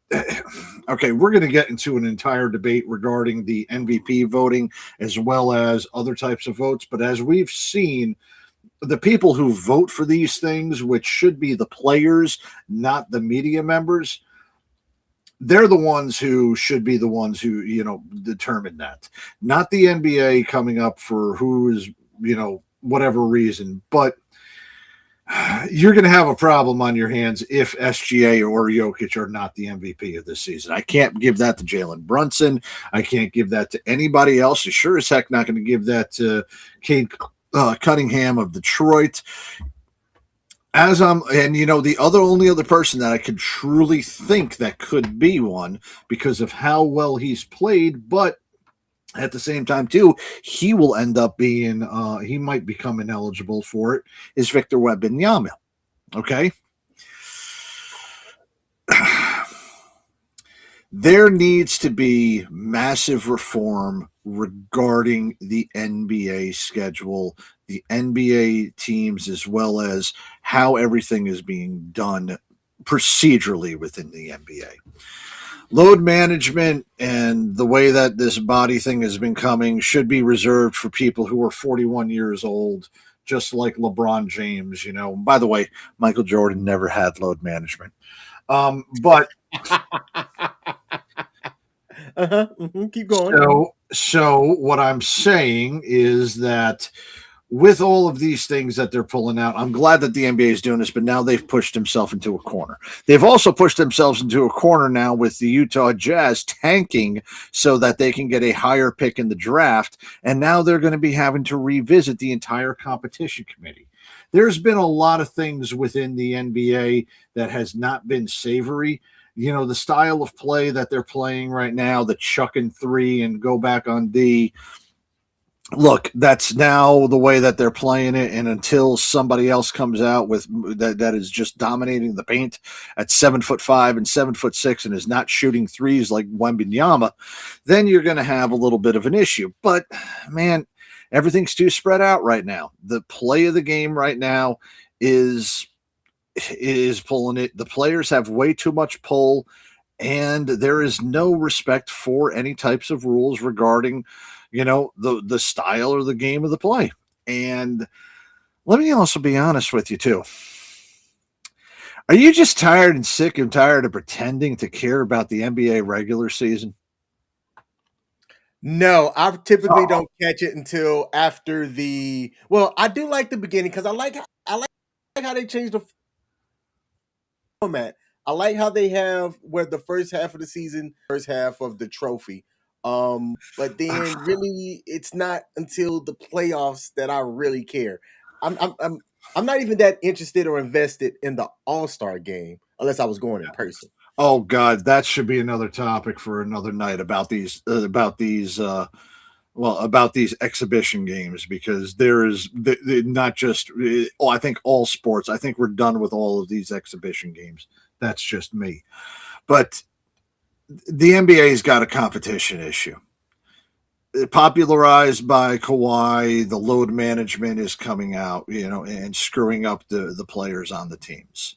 okay, we're going to get into an entire debate regarding the MVP voting as well as other types of votes. But as we've seen, the people who vote for these things, which should be the players, not the media members, they're the ones who should be the ones who, determine that, not the NBA coming up for who is, whatever reason. But you're going to have a problem on your hands if SGA or Jokic are not the MVP of this season. I can't give that to Jalen Brunson. I can't give that to anybody else. You sure as heck not going to give that to Cade Cunningham of Detroit. The only other person that I could truly think that could be one because of how well he's played, but at the same time, too, he will end up being, he might become ineligible for it, is Victor Wembanyama. Okay? There needs to be massive reform regarding the NBA schedule, the NBA teams, as well as how everything is being done procedurally within the NBA. Load management and the way that this body thing has been coming should be reserved for people who are 41 years old, just like LeBron James. By the way, Michael Jordan never had load management. But keep going. So what I'm saying is that with all of these things that they're pulling out, I'm glad that the NBA is doing this, but now they've pushed themselves into a corner. They've also pushed themselves into a corner now with the Utah Jazz tanking so that they can get a higher pick in the draft, and now they're going to be having to revisit the entire competition committee. There's been a lot of things within the NBA that has not been savory. The style of play that they're playing right now, the chuck and three and go back on D. Look, that's now the way that they're playing it, and until somebody else comes out with that is just dominating the paint at 7'5" and 7'6" and is not shooting threes like Wembanyama, then you're going to have a little bit of an issue. But man, everything's too spread out right now. The play of the game right now is pulling it. The players have way too much pull, and there is no respect for any types of rules regarding the style or the game of the play. And let me also be honest with you too. Are you just tired and sick and tired of pretending to care about the NBA regular season? No, I typically don't catch it until after I do like the beginning because I like how they changed the format. I like how they have where the first half of the season, first half of the trophy. But then really it's not until the playoffs that I really care. I'm not even that interested or invested in the All-Star game unless I was going in person. Oh God, that should be another topic for another night about these exhibition games, because there is not just I think all sports. I think we're done with all of these exhibition games. That's just me. But the NBA's got a competition issue. Popularized by Kawhi, the load management is coming out, and screwing up the players on the teams.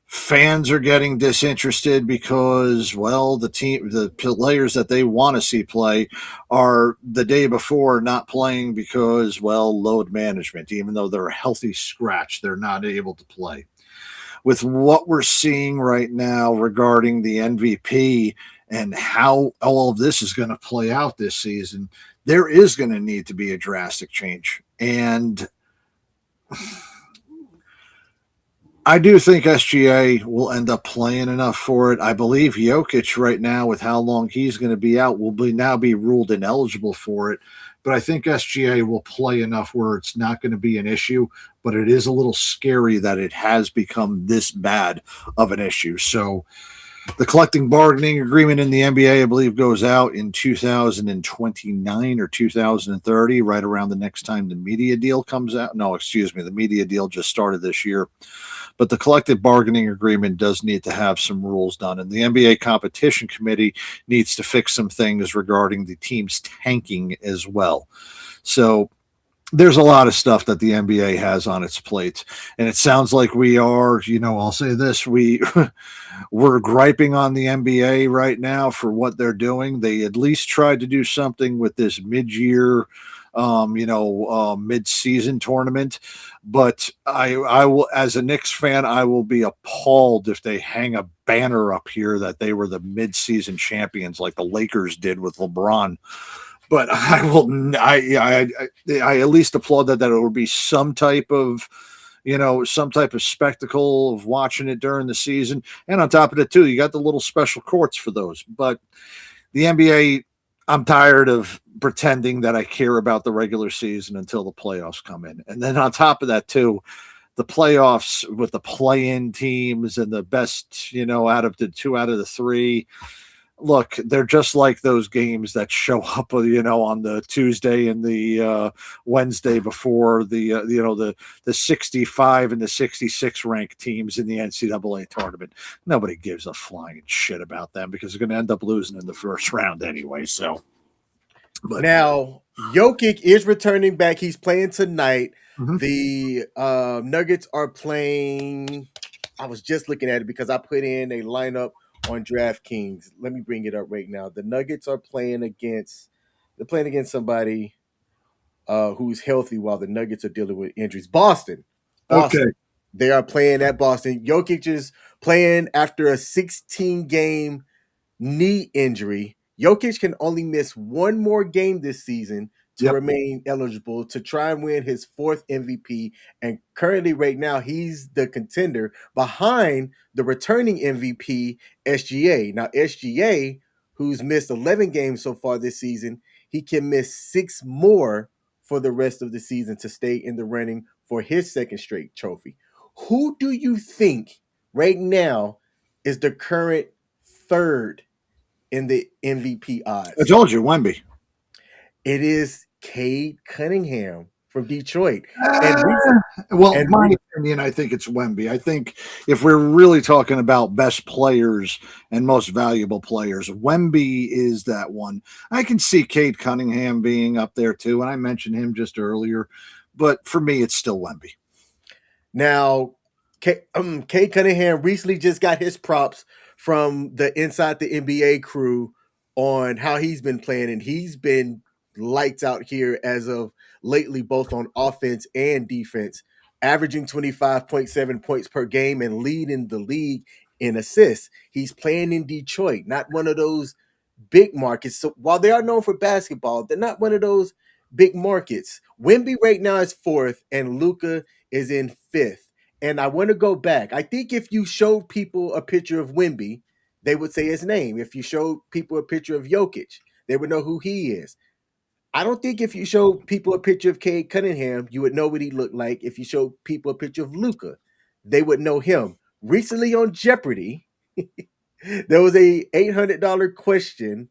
Fans are getting disinterested because, the players that they want to see play are the day before not playing because, load management. Even though they're a healthy scratch, they're not able to play. With what we're seeing right now regarding the MVP and how all of this is going to play out this season, there is going to need to be a drastic change. And I do think SGA will end up playing enough for it. I believe Jokic right now, with how long he's going to be out, will now be ruled ineligible for it. But I think SGA will play enough where it's not going to be an issue, but it is a little scary that it has become this bad of an issue. So The collective bargaining agreement in the NBA, I believe, goes out in 2029 or 2030, right around the next time the media deal comes out. No, excuse me, the media deal just started this year. But the collective bargaining agreement does need to have some rules done. And the NBA competition committee needs to fix some things regarding the teams tanking as well. So there's a lot of stuff that the NBA has on its plate, and it sounds like we are, I'll say this, we're griping on the NBA right now for what they're doing. They at least tried to do something with this mid-year, mid-season tournament, but I will, as a Knicks fan, I will be appalled if they hang a banner up here that they were the mid-season champions like the Lakers did with LeBron. But I at least applaud that it would be some type of spectacle of watching it during the season. And on top of it, too, you got the little special courts for those. But the NBA, I'm tired of pretending that I care about the regular season until the playoffs come in. And then on top of that, too, the playoffs with the play-in teams and the best, out of the 2 out of the 3. Look, they're just like those games that show up, on the Tuesday and the Wednesday before the 65 and the 66 ranked teams in the NCAA tournament. Nobody gives a flying shit about them because they're going to end up losing in the first round anyway. So, now Jokic is returning back. He's playing tonight. Mhm. The Nuggets are playing. I was just looking at it because I put in a lineup on DraftKings. Let me bring it up right now. The Nuggets are playing against somebody who's healthy while the Nuggets are dealing with injuries. Boston. Okay. They are playing at Boston. Jokic is playing after a 16-game knee injury. Jokic can only miss one more game this season to remain eligible to try and win his 4th MVP. And currently, right now, he's the contender behind the returning MVP, SGA. Now, SGA, who's missed 11 games so far this season, he can miss 6 more for the rest of the season to stay in the running for his 2nd straight trophy. Who do you think right now is the current 3rd in the MVP odds? I told you, Wemby. It is Cade Cunningham from Detroit. My opinion, I think it's Wemby. I think if we're really talking about best players and most valuable players, Wemby is that one. I can see Cade Cunningham being up there too, and I mentioned him just earlier. But for me, it's still Wemby. Now, Cade Cunningham recently just got his props from the Inside the NBA crew on how he's been playing, and he's been lights out here as of lately, both on offense and defense, averaging 25.7 points per game and leading the league in assists. He's playing in Detroit, not one of those big markets. So while they are known for basketball, they're not one of those big markets. Wemby right now is 4th, and Luka is in 5th. And I want to go back. I think if you showed people a picture of Wemby, they would say his name. If you showed people a picture of Jokic, they would know who he is. I don't think if you showed people a picture of Cade Cunningham, you would know what he looked like. If you showed people a picture of Luka, they would know him. Recently on Jeopardy, there was a $800 question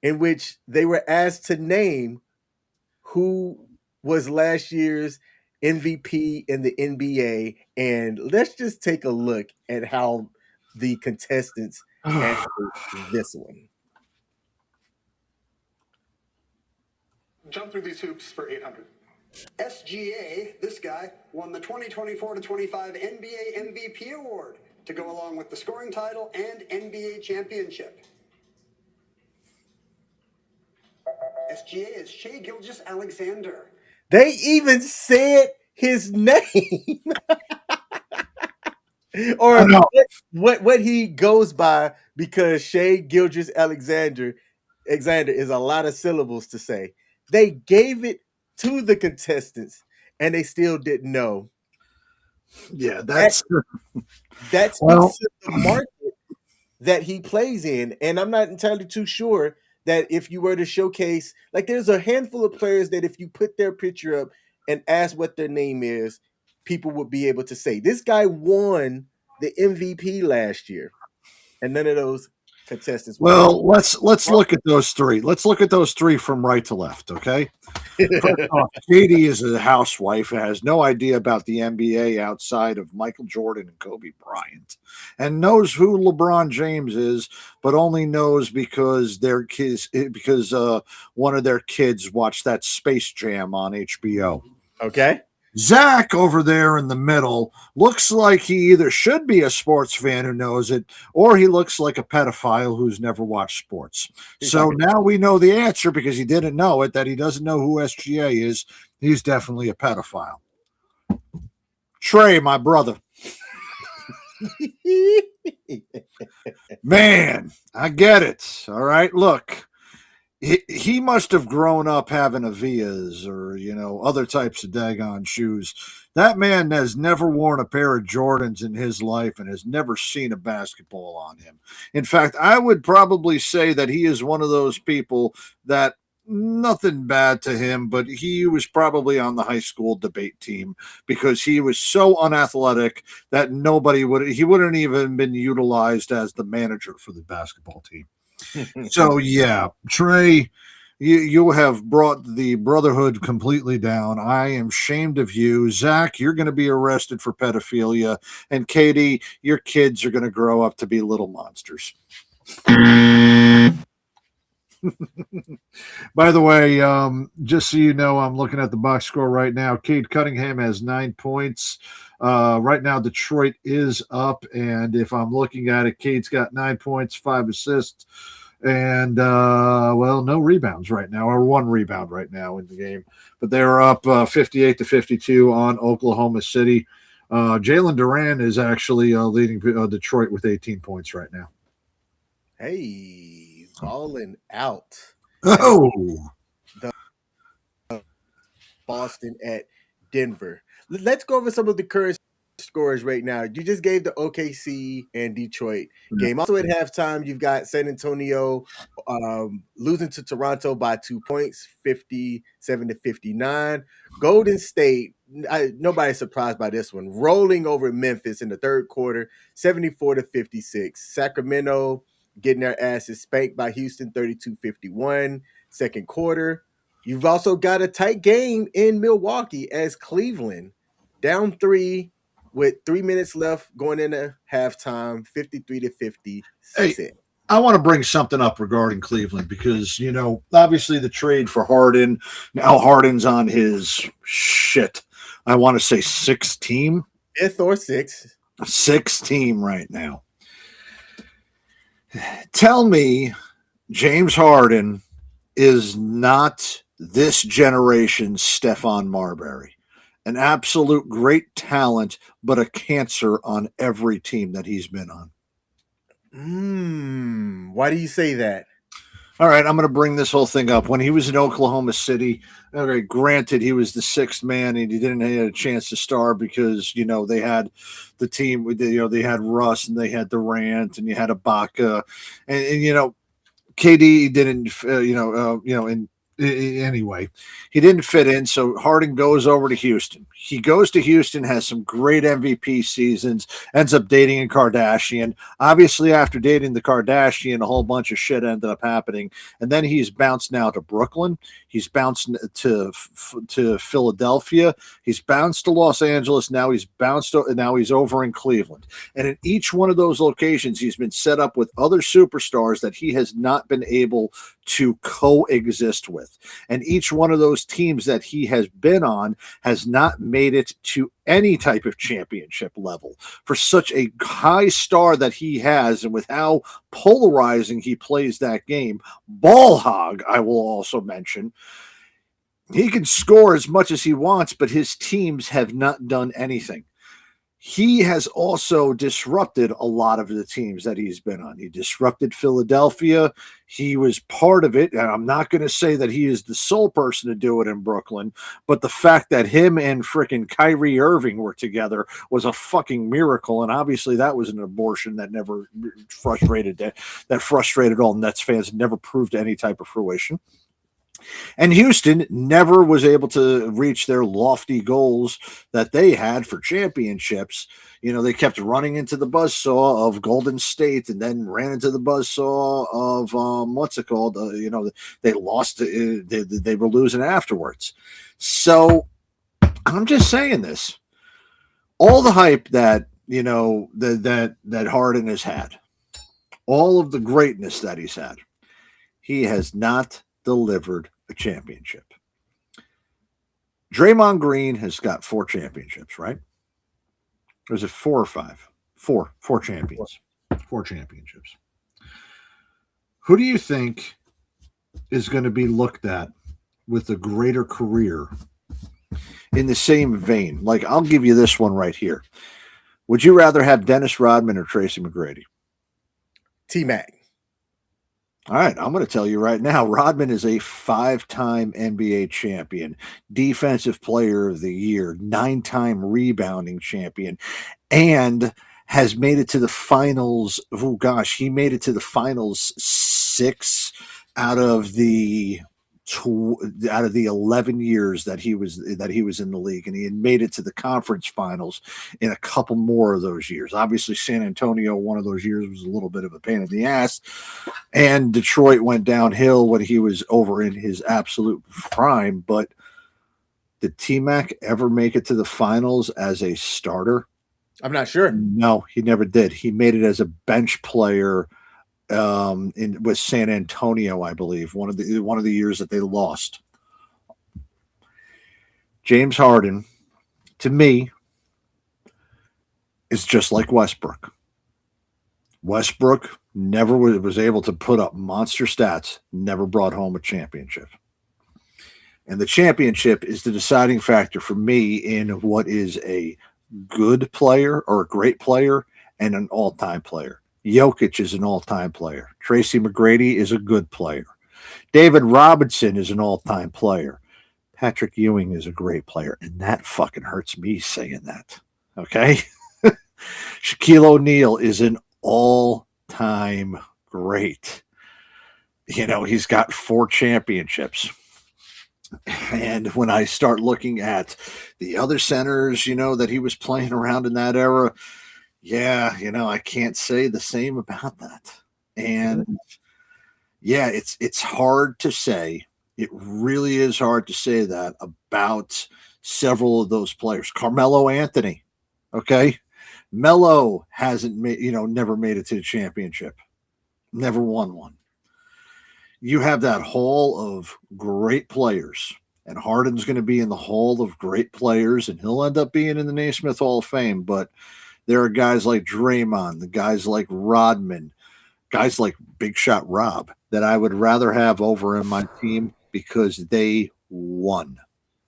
in which they were asked to name who was last year's MVP in the NBA. And let's just take a look at how the contestants answered this one. Jump through these hoops for 800. SGA, this guy, won the 2024-25 NBA MVP award to go along with the scoring title and NBA championship. SGA is Shai Gilgeous-Alexander. They even said his name. Or what he goes by, because Shai Gilgeous-Alexander is a lot of syllables to say. They gave it to the contestants, and they still didn't know. Yeah, that's speaks to the market that he plays in. And I'm not entirely too sure that if you were to showcase, like, there's a handful of players that if you put their picture up and ask what their name is, people would be able to say. This guy won the MVP last year. and none of those contestants. Well, let's look at those three. Let's look at those three from right to left, okay? First off, Katie is a housewife and has no idea about the NBA outside of Michael Jordan and Kobe Bryant, and knows who LeBron James is, but only knows because one of their kids watched that Space Jam on HBO. Okay. Zach over there in the middle looks like he either should be a sports fan who knows it, or he looks like a pedophile who's never watched sports. So now we know the answer because he didn't know it, that he doesn't know who SGA is. He's definitely a pedophile. Trey, my brother. Man, I get it. All right, look. He must have grown up having Avias or, other types of daggone shoes. That man has never worn a pair of Jordans in his life and has never seen a basketball on him. In fact, I would probably say that he is one of those people that nothing bad to him, but he was probably on the high school debate team because he was so unathletic that he wouldn't even been utilized as the manager for the basketball team. So, yeah, Trey, you have brought the brotherhood completely down. I am ashamed of you. Zach, you're going to be arrested for pedophilia. And Katie, your kids are going to grow up to be little monsters. By the way, just so you know, I'm looking at the box score right now. Cade Cunningham has 9 points. Right now, Detroit is up, and if I'm looking at it, Cade's got 9 points, 5 assists, and no rebounds right now, or 1 rebound right now in the game. But they're up 58-52 on Oklahoma City. Jalen Duran is actually leading Detroit with 18 points right now. Hey, balling out. Oh, Boston at Denver. Let's go over some of the current scores right now. You just gave the OKC and Detroit game. Also at halftime, you've got San Antonio losing to Toronto by 2 points, 57-59. Golden State, nobody's surprised by this one, rolling over Memphis in the third quarter, 74-56. Sacramento getting their asses spanked by Houston, 32-51. Second quarter. You've also got a tight game in Milwaukee as Cleveland down 3 with 3 minutes left going into halftime, 53-50. Hey, I want to bring something up regarding Cleveland because, obviously the trade for Harden, now Harden's on his I want to say 6th team. 5th or 6th. 6th team right now. Tell me James Harden is not this generation's Stephon Marbury. An absolute great talent, but a cancer on every team that he's been on. Why do you say that? All right, I'm going to bring this whole thing up. When he was in Oklahoma City, granted, he was the 6th man and he didn't have a chance to start because, they had the team, they had Russ and they had Durant and you had Ibaka. And KD didn't, anyway, he didn't fit in. So Harden goes over to Houston. He goes to Houston, has some great MVP seasons, ends up dating a Kardashian. Obviously, after dating the Kardashian, a whole bunch of shit ended up happening. And then he's bounced now to Brooklyn. He's bounced to Philadelphia. He's bounced to Los Angeles. Now he's over in Cleveland. And in each one of those locations, he's been set up with other superstars that he has not been able to coexist with. And each one of those teams that he has been on has not made it to any type of championship level. For such a high star that he has, and with how polarizing he plays that game, ball hog, I will also mention, he can score as much as he wants, but his teams have not done anything. He has also disrupted a lot of the teams that he's been on. He disrupted Philadelphia. He was part of it. And I'm not going to say that he is the sole person to do it in Brooklyn, but the fact that him and frickin' Kyrie Irving were together was a fucking miracle. And obviously that was an abortion that never frustrated all Nets fans, never proved any type of fruition. And Houston never was able to reach their lofty goals that they had for championships. You know, they kept running into the buzzsaw of Golden State and then ran into the buzzsaw of what's it called? You know, they lost. They were losing afterwards. So I'm just saying this. All the hype that, you know, that Harden has had, all of the greatness that he's had, he has not delivered a championship. Draymond Green has got 4 championships, right? Or is it 4 or 5? 4 champions. 4 championships. Who do you think is going to be looked at with a greater career in the same vein? Like, I'll give you this one right here. Would you rather have Dennis Rodman or Tracy McGrady? T-Mac. All right, I'm going to tell you right now, Rodman is a 5-time NBA champion, defensive player of the year, 9-time rebounding champion, and has made it to the finals. Oh gosh, he made it to the finals 6 out of the 11 years that he was in the league, and he had made it to the conference finals in a couple more of those years. Obviously, San Antonio, one of those years, was a little bit of a pain in the ass, and Detroit went downhill when he was over in his absolute prime. But did T-Mac ever make it to the finals as a starter? I'm not sure. No, he never did. He made it as a bench player with San Antonio, I believe, one of the years that they lost. James Harden, to me, is just like Westbrook. Westbrook never was able to put up monster stats, never brought home a championship. And the championship is the deciding factor for me in what is a good player or a great player and an all-time player. Jokic is an all-time player. Tracy McGrady is a good player. David Robinson is an all-time player. Patrick Ewing is a great player. And that fucking hurts me saying that. Okay? Shaquille O'Neal is an all-time great. You know, he's got 4 championships. And when I start looking at the other centers, you know, that he was playing around in that era, yeah, you know, I can't say the same about that. And yeah, it's hard to say. It really is hard to say that about several of those players. Carmelo Anthony, okay? Melo hasn't made, you know, never made it to the championship. Never won one. You have that hall of great players, and Harden's going to be in the hall of great players, and he'll end up being in the Naismith Hall of Fame, but there are guys like Draymond, the guys like Rodman, guys like Big Shot Rob that I would rather have over in my team because they won.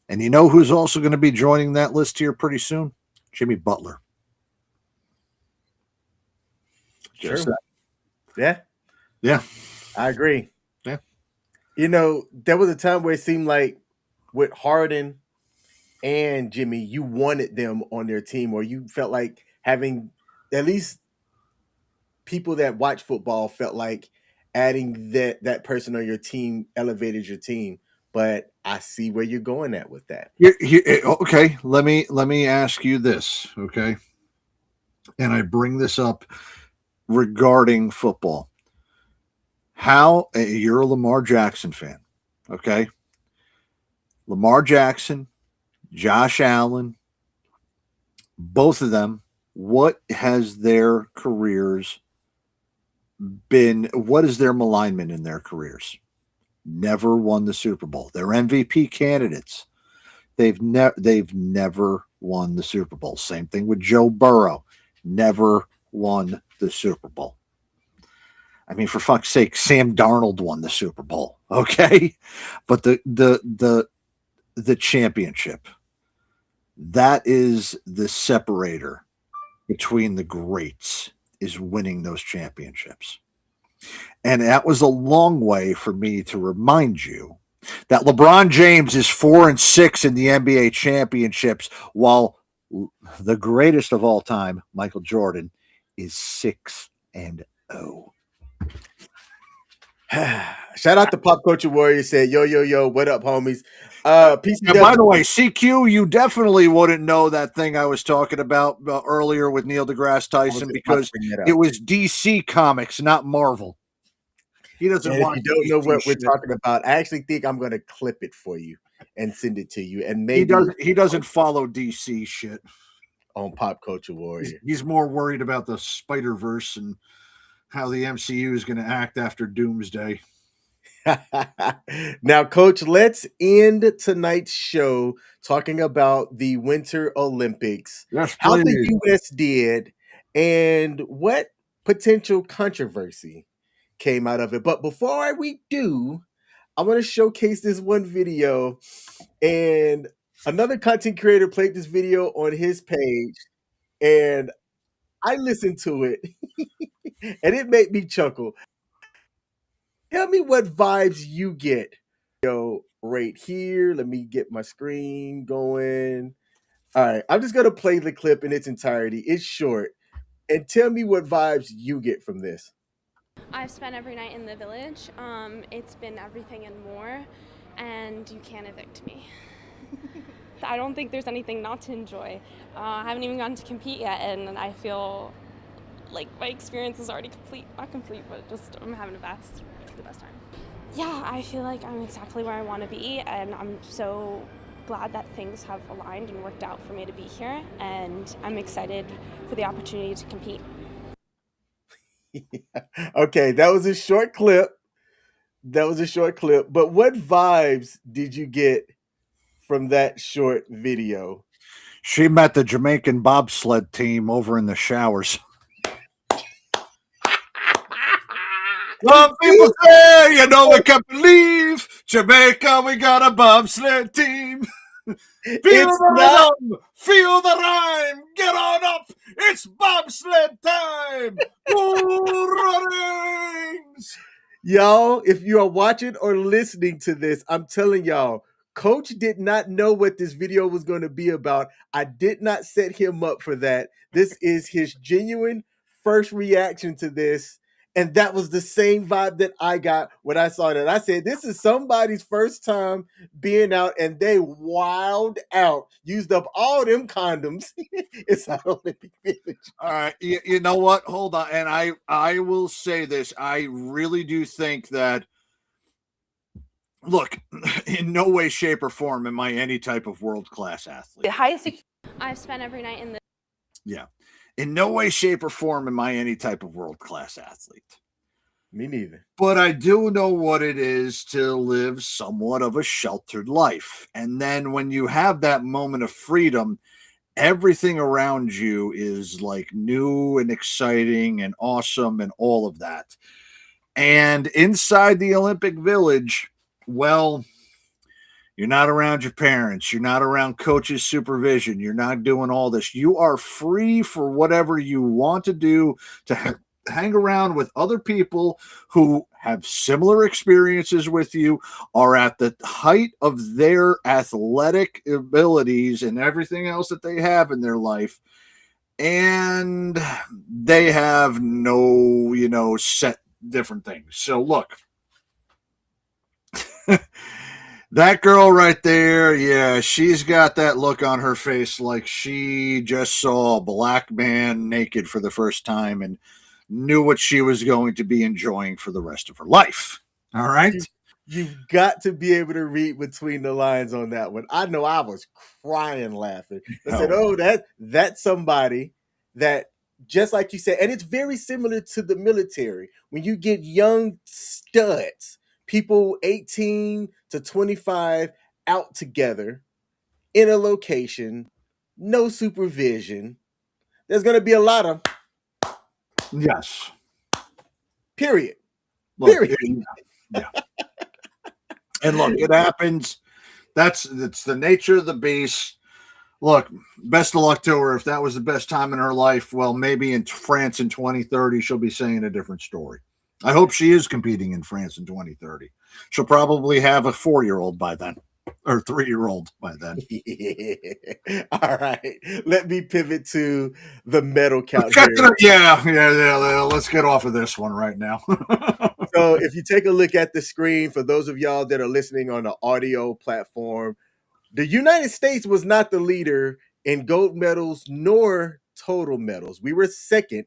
And you know who's also going to be joining that list here pretty soon? Jimmy Butler. True. Yeah. Yeah. I agree. Yeah. You know, there was a time where it seemed like with Harden and Jimmy, you wanted them on their team, or you felt like having at least people that watch football felt like adding that person on your team elevated your team. But I see where you're going at with that. Okay, let me ask you this, okay? And I bring this up regarding football. How you're a Lamar Jackson fan, okay? Lamar Jackson, Josh Allen, both of them, what has their careers been? What is their malignment in their careers? Never won the Super Bowl. They're MVP candidates. They've never won the Super Bowl. Same thing with Joe Burrow. Never won the Super Bowl. I mean, for fuck's sake, Sam Darnold won the Super Bowl. Okay. But the championship, that is the separator between the greats, is winning those championships. And that was a long way for me to remind you that LeBron James is 4-6 in the NBA championships, while the greatest of all time, Michael Jordan, is 6-0. Shout out to Pop Culture Warrior said, yo, yo, yo, what up, homies? And PCW. by the way, CQ, you definitely wouldn't know that thing I was talking about earlier with Neil deGrasse Tyson because it was DC Comics, not Marvel. He doesn't And if watch you don't know DC what we're shit. talking about, I actually think I'm going to clip it for you and send it to you. And maybe He doesn't follow DC shit. On Pop Culture Warrior. He's more worried about the Spider-Verse and how the MCU is going to act after Doomsday. Now, Coach, let's end tonight's show talking about the Winter Olympics, Yes, how please. the U.S. did, and what potential controversy came out of it. But before we do, I want to showcase this one video, and another content creator played this video on his page, and I listened to it, and it made me chuckle. Tell me what vibes you get. Yo, right here. Let me get my screen going. All right, I'm just gonna play the clip in its entirety. It's short, and tell me what vibes you get from this. I've spent every night in the village. It's been everything and more, and you can't evict me. I don't think there's anything not to enjoy. I haven't even gotten to compete yet, and I feel like my experience is already complete. Not complete, but just I'm having the best time. Yeah, I feel like I'm exactly where I want to be, and I'm so glad that things have aligned and worked out for me to be here, and I'm excited for the opportunity to compete. Okay, that was a short clip. But what vibes did you get from that short video? She met the Jamaican bobsled team over in the showers. Some people say, you know, we can't believe Jamaica, we got a bobsled team. Feel the rhythm, feel the rhyme, get on up, it's bobsled time. Bull Runnings. Y'all, if you are watching or listening to this, I'm telling y'all, Coach did not know what this video was going to be about. I did not set him up for that. This is his genuine first reaction to this. And that was the same vibe that I got when I saw that. I said, this is somebody's first time being out, and they wild out, used up all them condoms. It's an Olympic Village. All right, you know what? Hold on, and I will say this. I really do think that. Look, in no way, shape, or form am I any type of world-class athlete. The highest I've spent every night in the In no way, shape, or form am I any type of world-class athlete. Me neither. But I do know what it is to live somewhat of a sheltered life. And then when you have that moment of freedom, everything around you is like new and exciting and awesome and all of that. And inside the Olympic Village, well, you're not around your parents. You're not around coach's supervision. You're not doing all this. You are free for whatever you want to do, to hang around with other people who have similar experiences with you, are at the height of their athletic abilities and everything else that they have in their life. And they have no, set different things. So look, that girl right there, yeah, she's got that look on her face like she just saw a black man naked for the first time and knew what she was going to be enjoying for the rest of her life. All right? You've got to be able to read between the lines on that one. I know I was crying laughing. I said, oh, that's somebody that, just like you said, and it's very similar to the military. When you get young studs, people 18 to 25 out together in a location, no supervision, there's going to be a lot of yes. Period. Look, Period. Yeah. And look, it happens. It's the nature of the beast. Look, best of luck to her. If that was the best time in her life, well, maybe in France in 2030, she'll be saying a different story. I hope she is competing in France in 2030. She'll probably have a 4-year-old by then. or 3-year-old by then. Yeah. All right. Let me pivot to the medal count Yeah. Let's get off of this one right now. So if you take a look at the screen, for those of y'all that are listening on the audio platform, the United States was not the leader in gold medals nor total medals. We were second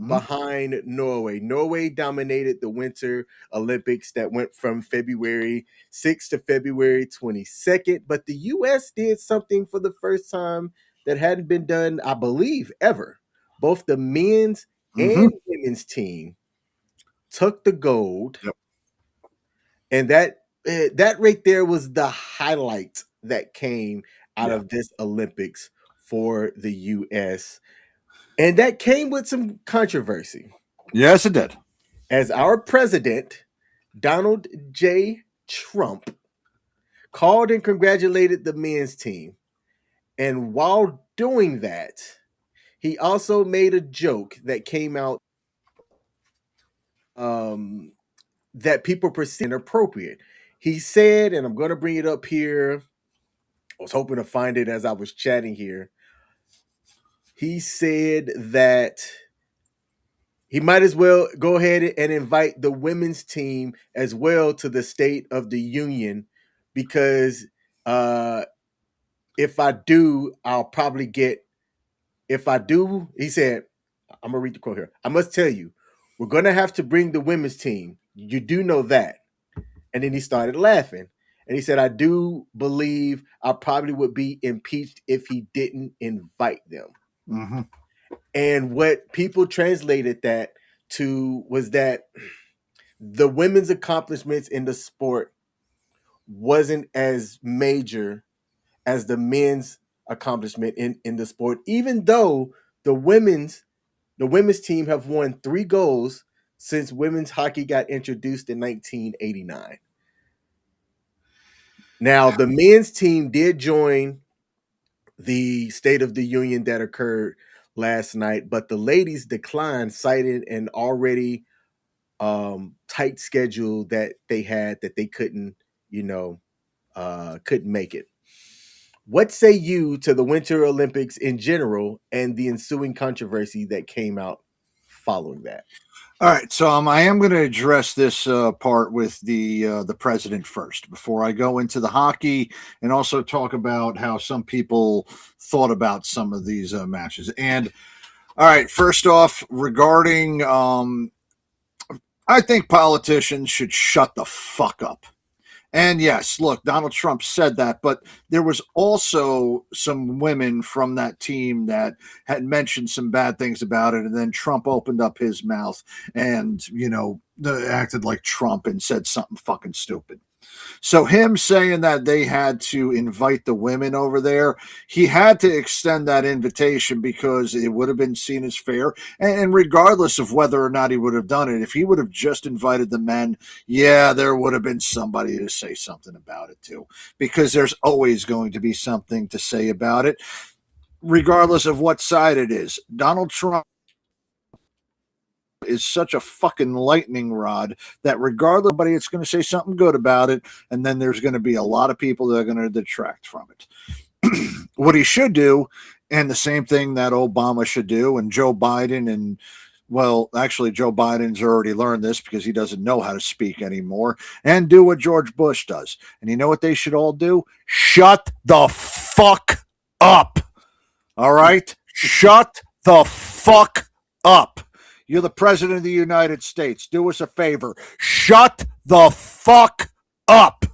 behind Norway. Norway dominated the Winter Olympics that went from February 6th to February 22nd. But the U.S. did something for the first time that hadn't been done, I believe, ever. Both the men's and women's team took the gold. Yep. And that right there was the highlight that came out of this Olympics for the U.S. And that came with some controversy. Yes, it did. As our president, Donald J. Trump, called and congratulated the men's team. And while doing that, he also made a joke that came out that people perceive inappropriate. He said, and I'm going to bring it up here. I was hoping to find it as I was chatting here. He said that he might as well go ahead and invite the women's team as well to the State of the Union because if I do, I'll probably get. If I do, he said, I'm going to read the quote here. I must tell you, we're going to have to bring the women's team. You do know that. And then he started laughing. And he said, I do believe I probably would be impeached if he didn't invite them. Mm-hmm. And what people translated that to was that the women's accomplishments in the sport wasn't as major as the men's accomplishment in the sport, even though the women's team have won 3 goals since women's hockey got introduced in 1989. Now, the men's team did join the State of the Union that occurred last night, but the ladies declined, citing an already tight schedule that they had that they couldn't make it. What say you to the Winter Olympics in general and the ensuing controversy that came out following that? All right, so I am going to address this part with the president first before I go into the hockey and also talk about how some people thought about some of these matches. And all right, first off, regarding, I think politicians should shut the fuck up. And yes, look, Donald Trump said that, but there was also some women from that team that had mentioned some bad things about it. And then Trump opened up his mouth and, acted like Trump and said something fucking stupid. So him saying that they had to invite the women over there, he had to extend that invitation because it would have been seen as fair. And regardless of whether or not he would have done it, if he would have just invited the men, yeah, there would have been somebody to say something about it too, because there's always going to be something to say about it, regardless of what side it is. Donald Trump is such a fucking lightning rod that regardless of anybody, it's going to say something good about it, and then there's going to be a lot of people that are going to detract from it. What he should do, and the same thing that Obama should do, and Joe Biden, and well, actually Joe Biden's already learned this because he doesn't know how to speak anymore, and do what George Bush does. And you know what they should all do? Shut the fuck up. All right? Shut the fuck up. You're the president of the United States. Do us a favor. Shut the fuck up.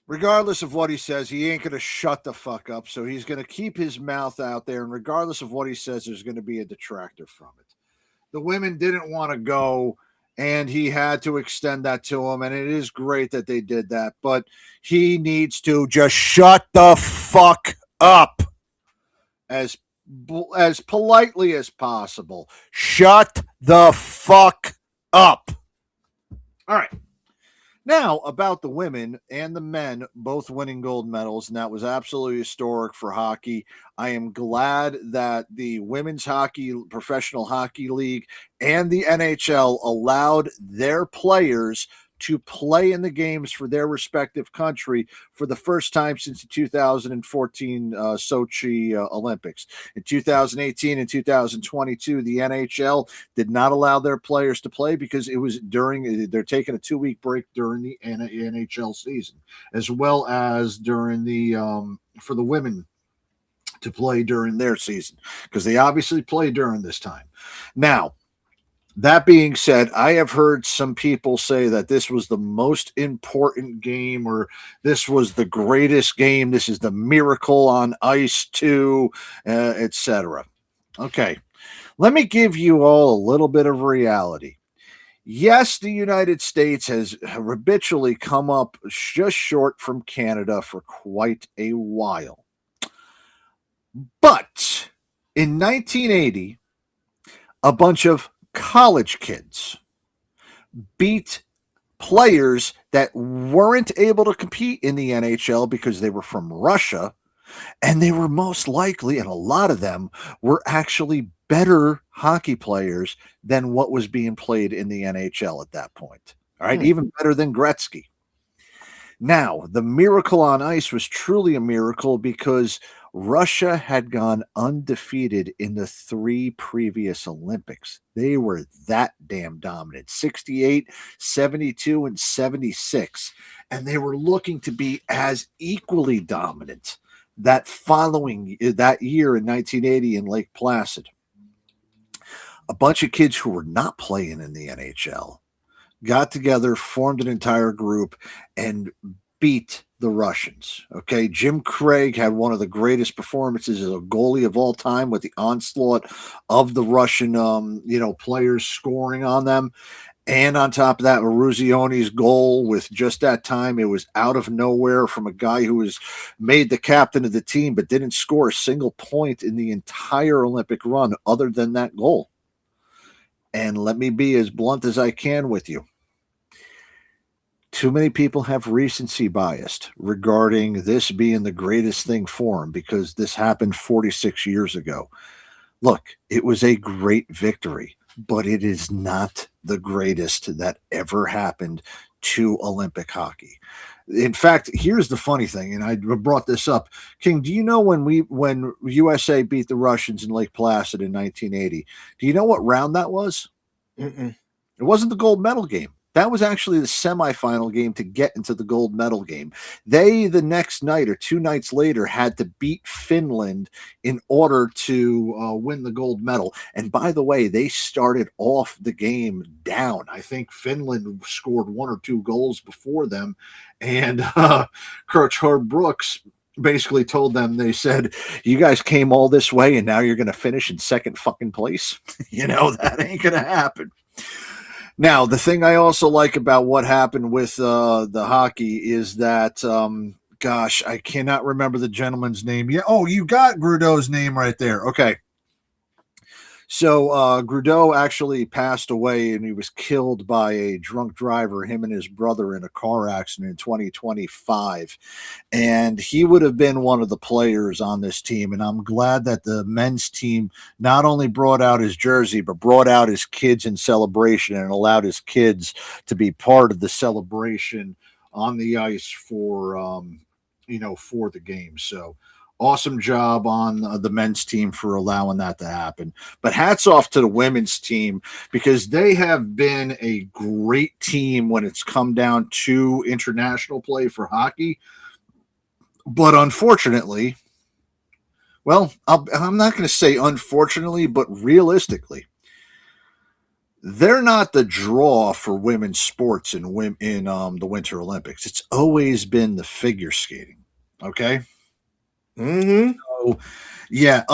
Regardless of what he says, he ain't going to shut the fuck up. So he's going to keep his mouth out there. And regardless of what he says, there's going to be a detractor from it. The women didn't want to go, and he had to extend that to him. And it is great that they did that. But he needs to just shut the fuck up as politely as possible. Shut the fuck up. All right. Now, about the women and the men both winning gold medals, and that was absolutely historic for hockey. I am glad that the Women's Hockey Professional Hockey League and the NHL allowed their players to play in the games for their respective country for the first time since the 2014 Sochi Olympics. In 2018 and 2022, the NHL did not allow their players to play because it was they're taking a 2-week break during the NHL season, as well as during the for the women to play during their season, because they obviously play during this time. Now, that being said, I have heard some people say that this was the most important game, or this was the greatest game. This is the miracle on ice too, etc. Okay, let me give you all a little bit of reality. Yes, the United States has habitually come up just short from Canada for quite a while. But in 1980, a bunch of college kids beat players that weren't able to compete in the NHL because they were from Russia, and they were most likely, and a lot of them were actually better hockey players than what was being played in the NHL at that point. All right, even better than Gretzky. Now, the miracle on ice was truly a miracle because Russia had gone undefeated in the 3 previous Olympics. They were that damn dominant, 68, 72, and 76. And they were looking to be as equally dominant that year in 1980 in Lake Placid. A bunch of kids who were not playing in the NHL got together, formed an entire group, and beat the Russians. Okay, Jim Craig had one of the greatest performances as a goalie of all time, with the onslaught of the Russian, players scoring on them. And on top of that, Maruzione's goal with just that time, it was out of nowhere from a guy who was made the captain of the team, but didn't score a single point in the entire Olympic run other than that goal. And let me be as blunt as I can with you. Too many people have recency bias regarding this being the greatest thing for them because this happened 46 years ago. Look, it was a great victory, but it is not the greatest that ever happened to Olympic hockey. In fact, here's the funny thing, and I brought this up. King, do you know when USA beat the Russians in Lake Placid in 1980, do you know what round that was? Mm-mm. It wasn't the gold medal game. That was actually the semifinal game to get into the gold medal game. They, the next night or 2 nights later, had to beat Finland in order to win the gold medal. And by the way, they started off the game down. I think Finland scored 1 or 2 goals before them. And Coach Herb Brooks basically told them, they said, you guys came all this way and now you're going to finish in second fucking place. That ain't going to happen. Now, the thing I also like about what happened with the hockey is that, I cannot remember the gentleman's name. Yeah. Oh, you got Grudeau's name right there. Okay. So Grudeau actually passed away, and he was killed by a drunk driver, him and his brother, in a car accident in 2025. And he would have been one of the players on this team. And I'm glad that the men's team not only brought out his jersey, but brought out his kids in celebration and allowed his kids to be part of the celebration on the ice for the game. So awesome job on the men's team for allowing that to happen. But hats off to the women's team, because they have been a great team when it's come down to international play for hockey. But unfortunately, I'm not going to say unfortunately, but realistically, they're not the draw for women's sports in the Winter Olympics. It's always been the figure skating. Okay. Mm-hmm. So, yeah.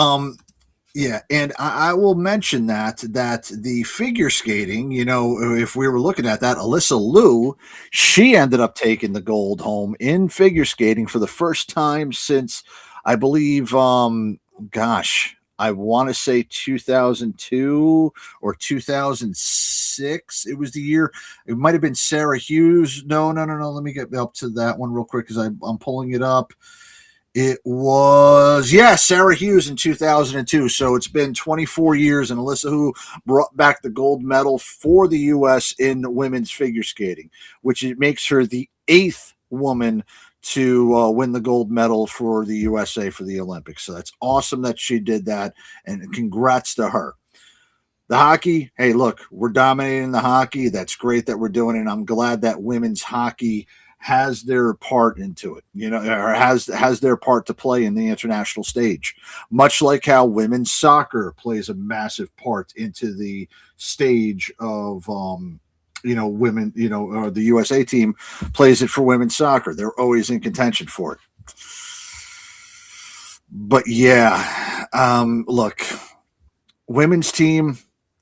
And I will mention that the figure skating, if we were looking at that, Alyssa Liu, she ended up taking the gold home in figure skating for the first time since, I believe, I want to say 2002 or 2006. It was the year. It might have been Sarah Hughes. No. Let me get up to that one real quick because I'm pulling it up. It was, Sarah Hughes in 2002. So it's been 24 years, and Alyssa Hu brought back the gold medal for the U.S. in women's figure skating, which it makes her the 8th woman to win the gold medal for the USA for the Olympics. So that's awesome that she did that, and congrats to her. The hockey, hey, look, we're dominating the hockey. That's great that we're doing it. And I'm glad that women's hockey has their part into it, or has their part to play in the international stage, much like how women's soccer plays a massive part into the stage of, women, or the USA team plays it for women's soccer. They're always in contention for it. But look, women's team,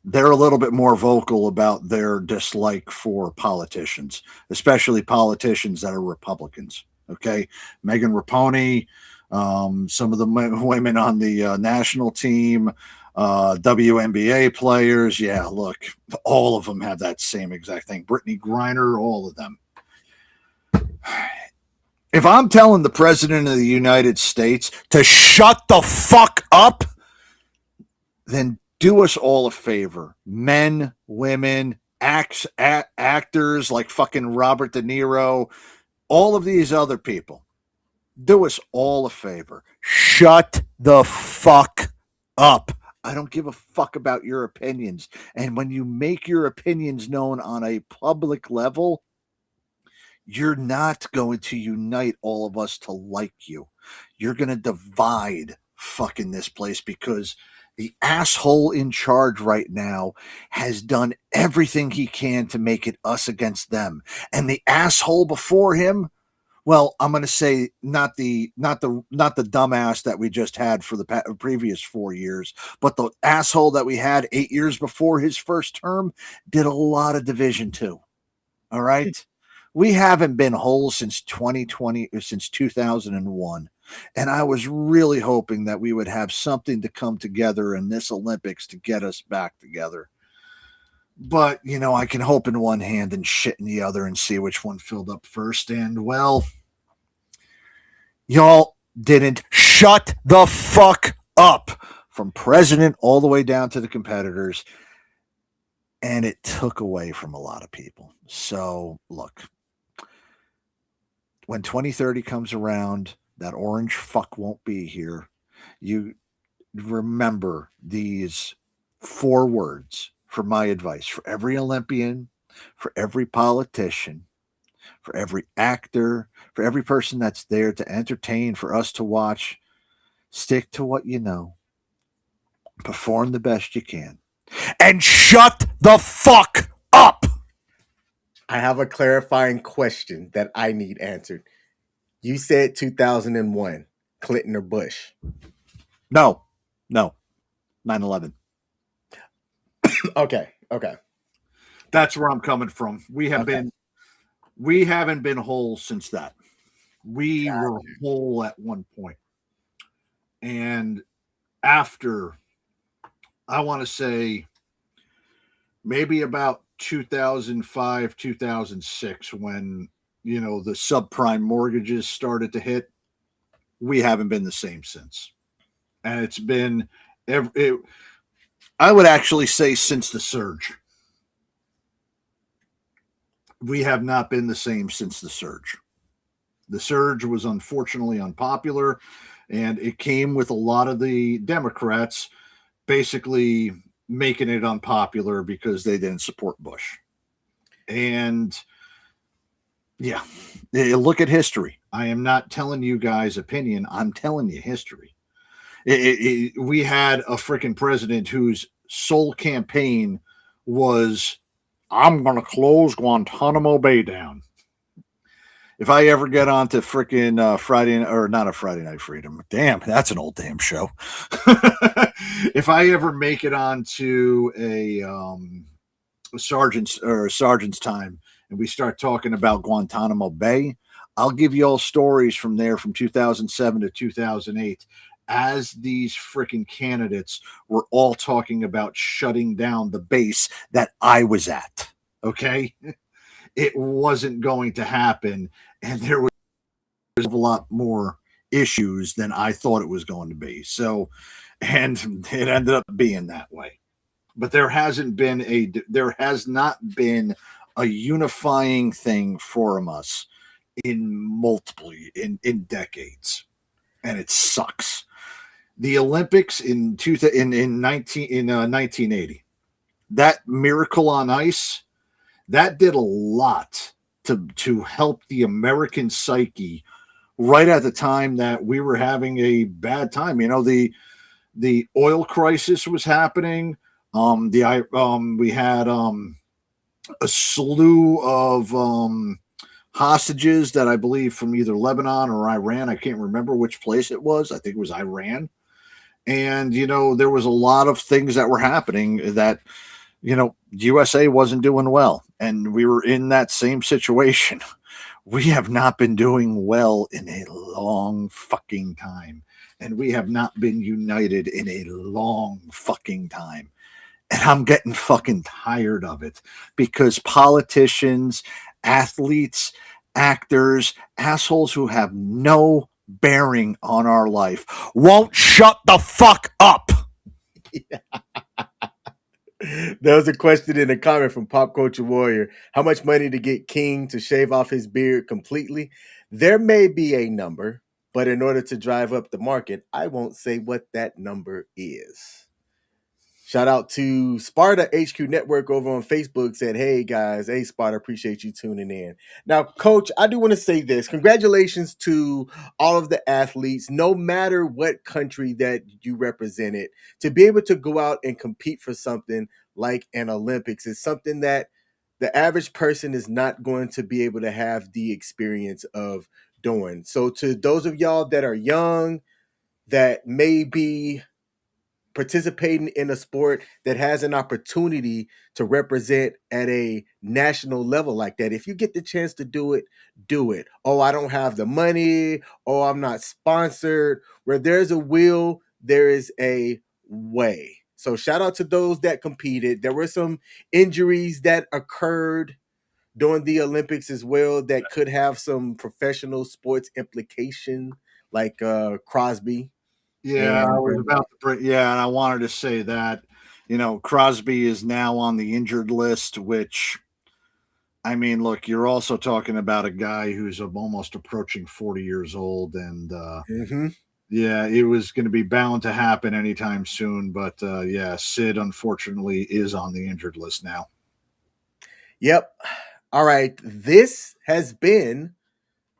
they're a little bit more vocal about their dislike for politicians, especially politicians that are Republicans. Okay. Megan Rapinoe, some of the women on the national team, WNBA players. Yeah, look, all of them have that same exact thing. Brittany Griner, all of them. If I'm telling the president of the United States to shut the fuck up, then do us all a favor. Men, women, actors like fucking Robert De Niro, all of these other people. Do us all a favor. Shut the fuck up. I don't give a fuck about your opinions. And when you make your opinions known on a public level, you're not going to unite all of us to like you. You're going to divide fucking this place, because the asshole in charge right now has done everything he can to make it us against them. And the asshole before him, well, I'm going to say not the dumbass that we just had for the previous 4 years, but the asshole that we had 8 years before his first term did a lot of division too. All right. We haven't been whole since 2001. And I was really hoping that we would have something to come together in this Olympics to get us back together. But, I can hope in one hand and shit in the other and see which one filled up first. And, well, y'all didn't shut the fuck up, from president all the way down to the competitors. And it took away from a lot of people. So, look, when 2030 comes around, that orange fuck won't be here. You remember these 4 words for my advice: for every Olympian, for every politician, for every actor, for every person that's there to entertain, for us to watch. Stick to what you know. Perform the best you can. And shut the fuck up! I have a clarifying question that I need answered. You said 2001, Clinton or Bush? No. 9/11. Okay. That's where I'm coming from. We haven't been whole since that. We were whole at one point. And after, I want to say, maybe about 2005, 2006, when, the subprime mortgages started to hit, we haven't been the same since. And it's been, I would actually say, since the surge. We have not been the same since the surge. The surge was unfortunately unpopular, and it came with a lot of the Democrats basically making it unpopular because they didn't support Bush. And look at history. I am not telling you guys opinion. I'm telling you history. We had a freaking president whose sole campaign was, I'm going to close Guantanamo Bay down. If I ever get on to freaking Friday, or not a Friday Night Freedom, damn, that's an old damn show. If I ever make it on to a sergeant's time, and we start talking about Guantanamo Bay, I'll give you all stories from there from 2007 to 2008, as these freaking candidates were all talking about shutting down the base that I was at. Okay. It wasn't going to happen. And there was a lot more issues than I thought it was going to be. So, and it ended up being that way. But there has not been a unifying thing for us in decades, and it sucks. The Olympics in 1980, that Miracle on Ice, that did a lot to help the American psyche right at the time that we were having a bad time. The oil crisis was happening. We had a slew of hostages that I believe from either Lebanon or Iran. I can't remember which place it was. I think it was Iran. And, there was a lot of things that were happening that, USA wasn't doing well. And we were in that same situation. We have not been doing well in a long fucking time. And we have not been united in a long fucking time. And I'm getting fucking tired of it because politicians, athletes, actors, assholes who have no bearing on our life won't shut the fuck up. There was a question in a comment from Pop Culture Warrior. How much money to get King to shave off his beard completely? There may be a number, but in order to drive up the market, I won't say what that number is. Shout out to Sparta HQ Network over on Facebook. Said, hey guys, hey Sparta, appreciate you tuning in. Now, Coach, I do want to say this. Congratulations to all of the athletes, no matter what country that you represented, to be able to go out and compete for something like an Olympics is something that the average person is not going to be able to have the experience of doing. So to those of y'all that are young, that may be participating in a sport that has an opportunity to represent at a national level like that. If you get the chance to do it, do it. Oh, I don't have the money. Oh, I'm not sponsored. Where there's a will, there is a way. So shout out to those that competed. There were some injuries that occurred during the Olympics as well that could have some professional sports implication, like Crosby. Yeah, I was about to bring. Yeah, and I wanted to say that, Crosby is now on the injured list, which, I mean, look, you're also talking about a guy who's almost approaching 40 years old, and yeah, it was going to be bound to happen anytime soon. But yeah, Sid unfortunately is on the injured list now. Yep. All right. This has been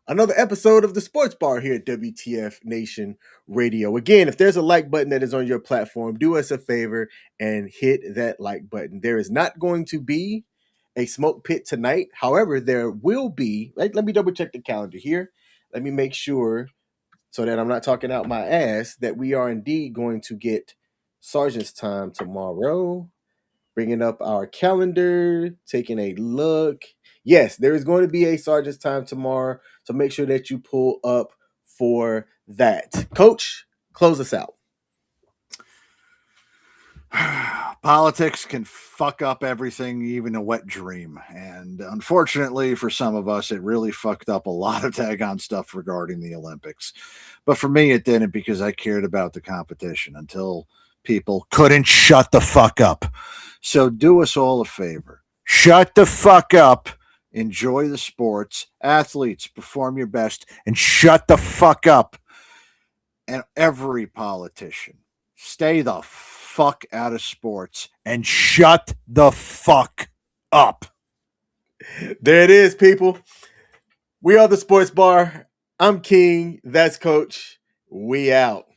another episode of the Sports Bar here at WTF Nation Radio. Again, if there's a like button that is on your platform, do us a favor and hit that like button. There is not going to be a smoke pit tonight. However, there will be, let me double check the calendar here. Let me make sure so that I'm not talking out my ass that we are indeed going to get Sergeant's Time tomorrow. Bringing up our calendar, taking a look. Yes, there is going to be a Sergeant's Time tomorrow, so make sure that you pull up for that. Coach, close us out. Politics can fuck up everything, even a wet dream. And unfortunately for some of us, it really fucked up a lot of daggone stuff regarding the Olympics. But for me, it didn't, because I cared about the competition until people couldn't shut the fuck up. So do us all a favor. Shut the fuck up. Enjoy the sports. Athletes, perform your best and shut the fuck up. And every politician, stay the fuck out of sports and shut the fuck up. There it is, people. We are the Sports Bar. I'm King. That's Coach. We out.